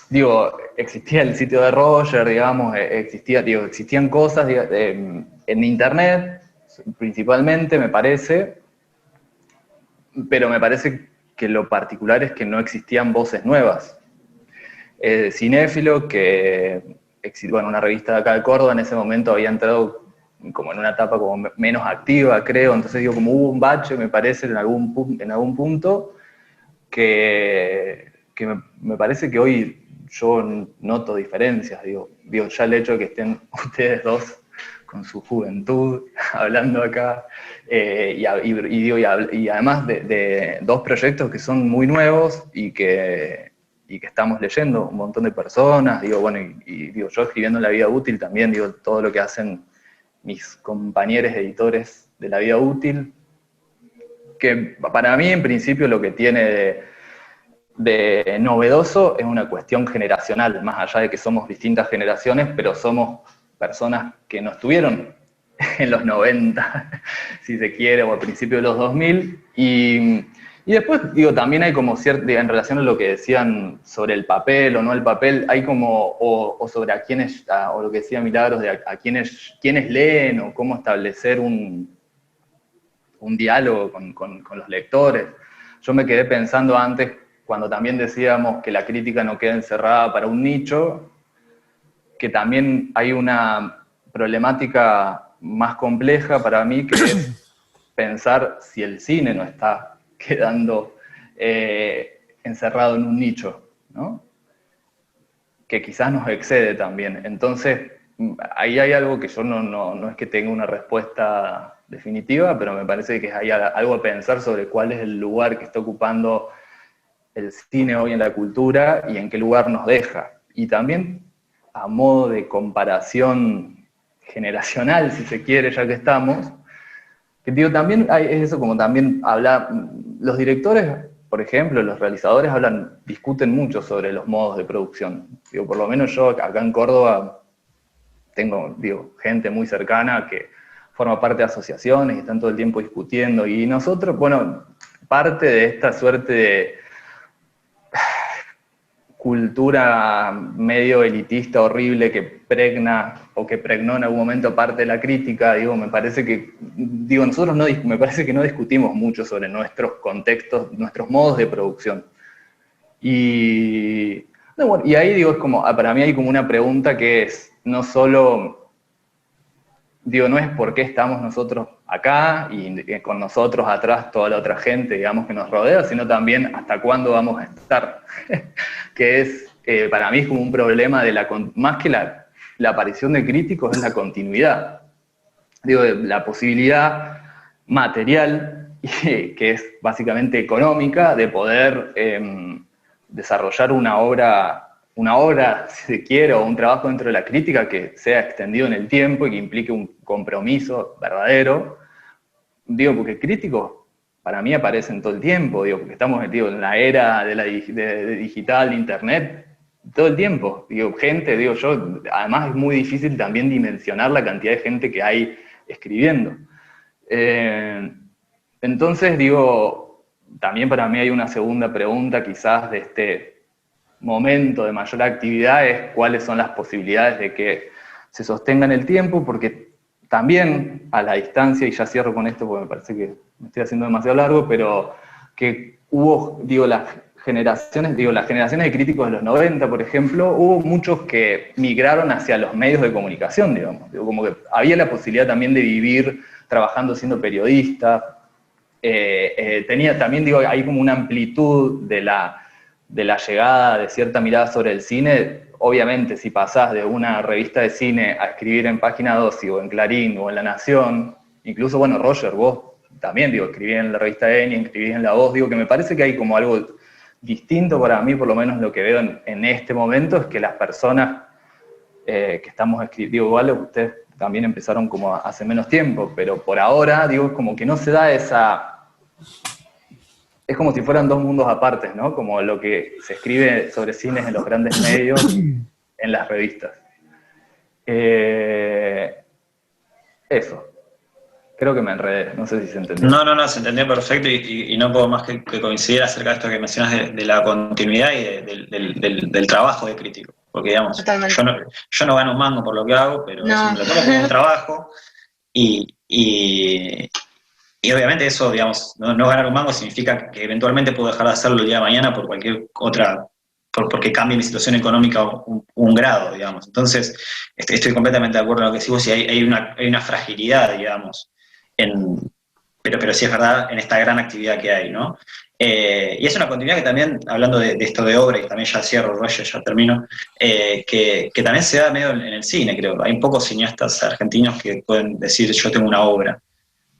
digo, existía el sitio de Roger, digamos, existían cosas en internet, principalmente, me parece, pero me parece que lo particular es que no existían voces nuevas. Cinéfilo, que, bueno, una revista de acá de Córdoba, en ese momento había entrado como en una etapa como menos activa, creo, entonces digo, como hubo un bache, me parece, en algún punto, que me parece que hoy yo noto diferencias, digo, ya el hecho de que estén ustedes dos con su juventud hablando acá, y además de dos proyectos que son muy nuevos y que estamos leyendo un montón de personas, digo, bueno, digo, yo escribiendo en La Vida Útil también, digo, todo lo que hacen mis compañeros editores de La Vida Útil, que para mí en principio lo que tiene de novedoso es una cuestión generacional, más allá de que somos distintas generaciones, pero somos personas que no estuvieron en los 90, si se quiere, o al principio de los 2000, y después, digo, también hay como cierta, en relación a lo que decían sobre el papel o no el papel, hay como, o sobre a quiénes, o lo que decía Milagros, de a quiénes leen, o cómo establecer un diálogo con los lectores. Yo me quedé pensando antes, cuando también decíamos que la crítica no queda encerrada para un nicho, que también hay una problemática más compleja para mí, que es pensar si el cine no está quedando encerrado en un nicho, ¿no? Que quizás nos excede también. Entonces, ahí hay algo que yo no es que tenga una respuesta definitiva, pero me parece que hay algo a pensar sobre cuál es el lugar que está ocupando el cine hoy en la cultura y en qué lugar nos deja. Y también, a modo de comparación generacional, si se quiere, ya que estamos, que digo, también es eso, como también los directores, por ejemplo, los realizadores discuten mucho sobre los modos de producción. Digo, por lo menos yo acá en Córdoba tengo, gente muy cercana que forma parte de asociaciones y están todo el tiempo discutiendo. Y nosotros, bueno, parte de esta suerte de cultura medio elitista, horrible, que pregna o que pregnó en algún momento parte de la crítica, me parece que, nosotros me parece que no discutimos mucho sobre nuestros contextos, nuestros modos de producción. Y ahí, es como, para mí hay como una pregunta que es, no solo, no es por qué estamos nosotros acá y con nosotros atrás toda la otra gente, digamos, que nos rodea, sino también hasta cuándo vamos a estar. Que es, para mí es como un problema más que la aparición de críticos, es la continuidad. La posibilidad material, que es básicamente económica, de poder desarrollar una obra, si se quiere, o un trabajo dentro de la crítica que sea extendido en el tiempo y que implique un compromiso verdadero. Porque críticos para mí aparecen todo el tiempo, porque estamos metidos en la era de digital, internet, todo el tiempo. Gente, además es muy difícil también dimensionar la cantidad de gente que hay escribiendo. Entonces, también para mí hay una segunda pregunta quizás de este momento de mayor actividad, es cuáles son las posibilidades de que se sostenga en el tiempo, porque también a la distancia, y ya cierro con esto porque me parece que me estoy haciendo demasiado largo, pero que hubo, las generaciones de críticos de los 90, por ejemplo, hubo muchos que migraron hacia los medios de comunicación, como que había la posibilidad también de vivir trabajando siendo periodista. Tenía también, hay como una amplitud de la llegada de cierta mirada sobre el cine. Obviamente, si pasás de una revista de cine a escribir en Página 12 o en Clarín o en La Nación, incluso, bueno, Roger, vos también, escribí en la revista Eni, escribí en La Voz, que me parece que hay como algo distinto para mí, por lo menos lo que veo en este momento, es que las personas que estamos escribiendo, igual ustedes también empezaron como hace menos tiempo, pero por ahora, como que no se da esa... Es como si fueran dos mundos apartes, ¿no? Como lo que se escribe sobre cines en los grandes medios, en las revistas. Eso. Creo que me enredé, no sé si se entendió. No, se entendió perfecto y no puedo más que coincidir acerca de esto que mencionas de la continuidad y del trabajo de crítico. Porque, digamos, Totalmente. yo no gano un mango por lo que hago, pero eso No. me lo tomo como un trabajo y, y obviamente eso, digamos, no ganar un mango significa que eventualmente puedo dejar de hacerlo el día de mañana por cualquier otra, porque cambie mi situación económica un grado, digamos. Entonces, estoy completamente de acuerdo en lo que decís vos y hay una fragilidad, digamos, en, pero sí es verdad en esta gran actividad que hay, ¿no? Y es una continuidad que también, hablando de esto de obra, y también ya cierro, Roger, ya termino, que también se da medio en el cine, creo. Hay pocos cineastas argentinos que pueden decir yo tengo una obra,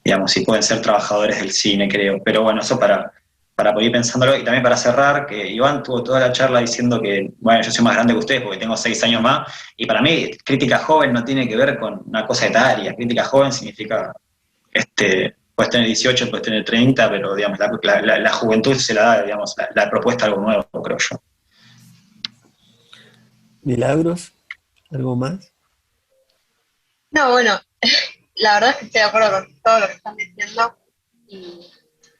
digamos, y pueden ser trabajadores del cine, creo. Pero bueno, eso para poder ir pensándolo y también para cerrar, que Iván tuvo toda la charla diciendo que, bueno, yo soy más grande que ustedes porque tengo 6 años más, y para mí crítica joven no tiene que ver con una cosa etaria, crítica joven significa, puedes tener 18, puedes tener 30, pero digamos, la juventud se la da, digamos, la propuesta de algo nuevo, creo yo. Milagros, ¿algo más? No, bueno, la verdad es que estoy de acuerdo con todo lo que están diciendo. Y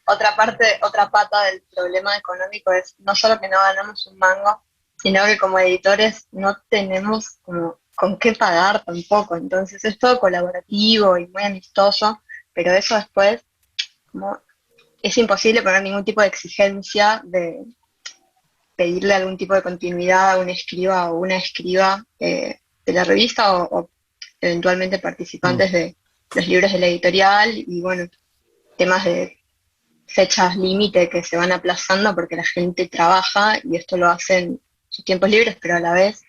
otra pata del problema económico es no solo que no ganamos un mango, sino que como editores no tenemos como con qué pagar tampoco. Entonces es todo colaborativo y muy amistoso, pero eso después como, es imposible poner ningún tipo de exigencia de pedirle algún tipo de continuidad a un escriba o una escriba de la revista o eventualmente Mm. participantes de los libros de la editorial y bueno, temas de fechas límite que se van aplazando porque la gente trabaja y esto lo hace en sus tiempos libres, pero a la vez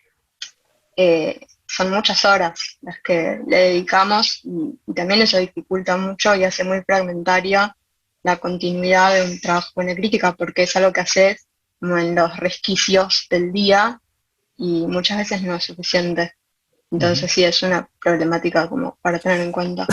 son muchas horas las que le dedicamos y también eso dificulta mucho y hace muy fragmentaria la continuidad de un trabajo en la crítica porque es algo que haces como en los resquicios del día y muchas veces no es suficiente. Ujú. Entonces sí, es una problemática como para tener en cuenta.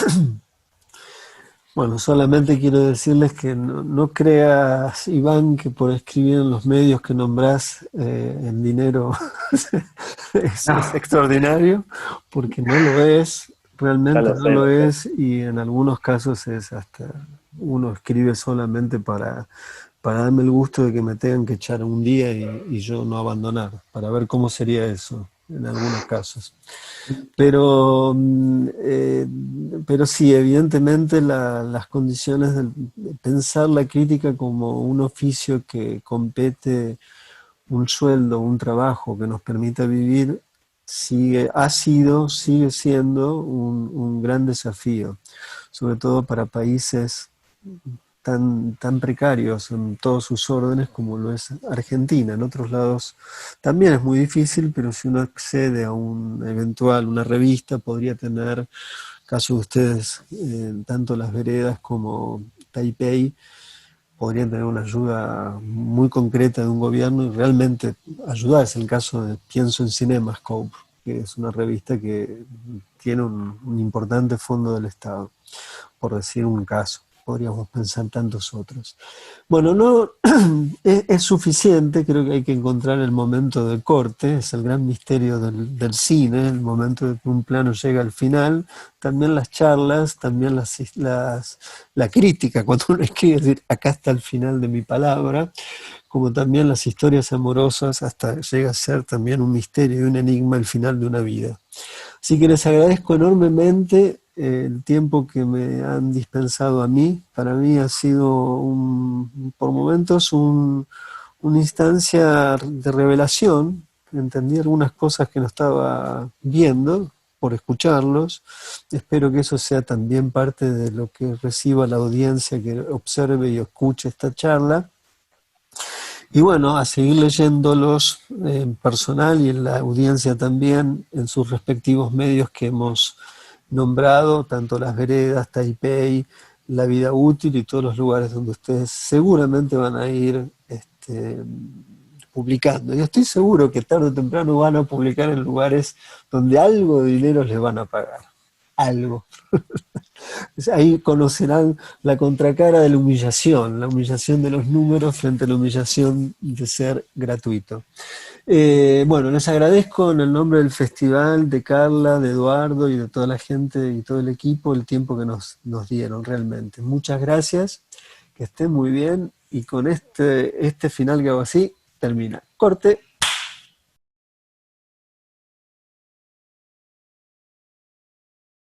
Bueno, solamente quiero decirles que no creas, Iván, que por escribir en los medios que nombrás el dinero es No, extraordinario, porque no lo es, ya realmente lo no sé, lo lo sé. es, y en algunos casos es hasta, uno escribe solamente para darme el gusto de que me tengan que echar un día y yo no abandonar, para ver cómo sería eso en algunos casos. Pero, pero sí, evidentemente las condiciones de pensar la crítica como un oficio que compete un sueldo, un trabajo que nos permita vivir, sigue siendo un gran desafío, sobre todo para países tan precarios en todos sus órdenes como lo es Argentina. En otros lados también es muy difícil, pero si uno accede a una revista, podría tener, caso de ustedes, tanto Las Veredas como Taipei, podrían tener una ayuda muy concreta de un gobierno y realmente ayudar. Es el caso de, pienso en CinemaScope, que es una revista que tiene un importante fondo del Estado, por decir un caso. Podríamos pensar tantos otros. Bueno, no es suficiente, creo que hay que encontrar el momento de corte, es el gran misterio del cine, el momento de que un plano llega al final, también las charlas, también la crítica, cuando uno escribe, decir, acá está el final de mi palabra, como también las historias amorosas, hasta llega a ser también un misterio y un enigma el final de una vida. Así que les agradezco enormemente el tiempo que me han dispensado a mí. Para mí ha sido por momentos una instancia de revelación. Entendí algunas cosas que no estaba viendo por escucharlos. Espero que eso sea también parte de lo que reciba la audiencia que observe y escuche esta charla. Y bueno, a seguir leyéndolos en personal y en la audiencia también, en sus respectivos medios que hemos nombrado, tanto Las Veredas, Taipei, La Vida Útil y todos los lugares donde ustedes seguramente van a ir publicando. Y estoy seguro que tarde o temprano van a publicar en lugares donde algo de dinero les van a pagar. Algo. Ahí conocerán la contracara de la humillación de los números frente a la humillación de ser gratuito. Bueno, les agradezco en el nombre del festival, de Carla, de Eduardo y de toda la gente y todo el equipo el tiempo que nos dieron realmente. Muchas gracias, que estén muy bien y con este final que hago así, termina. Corte.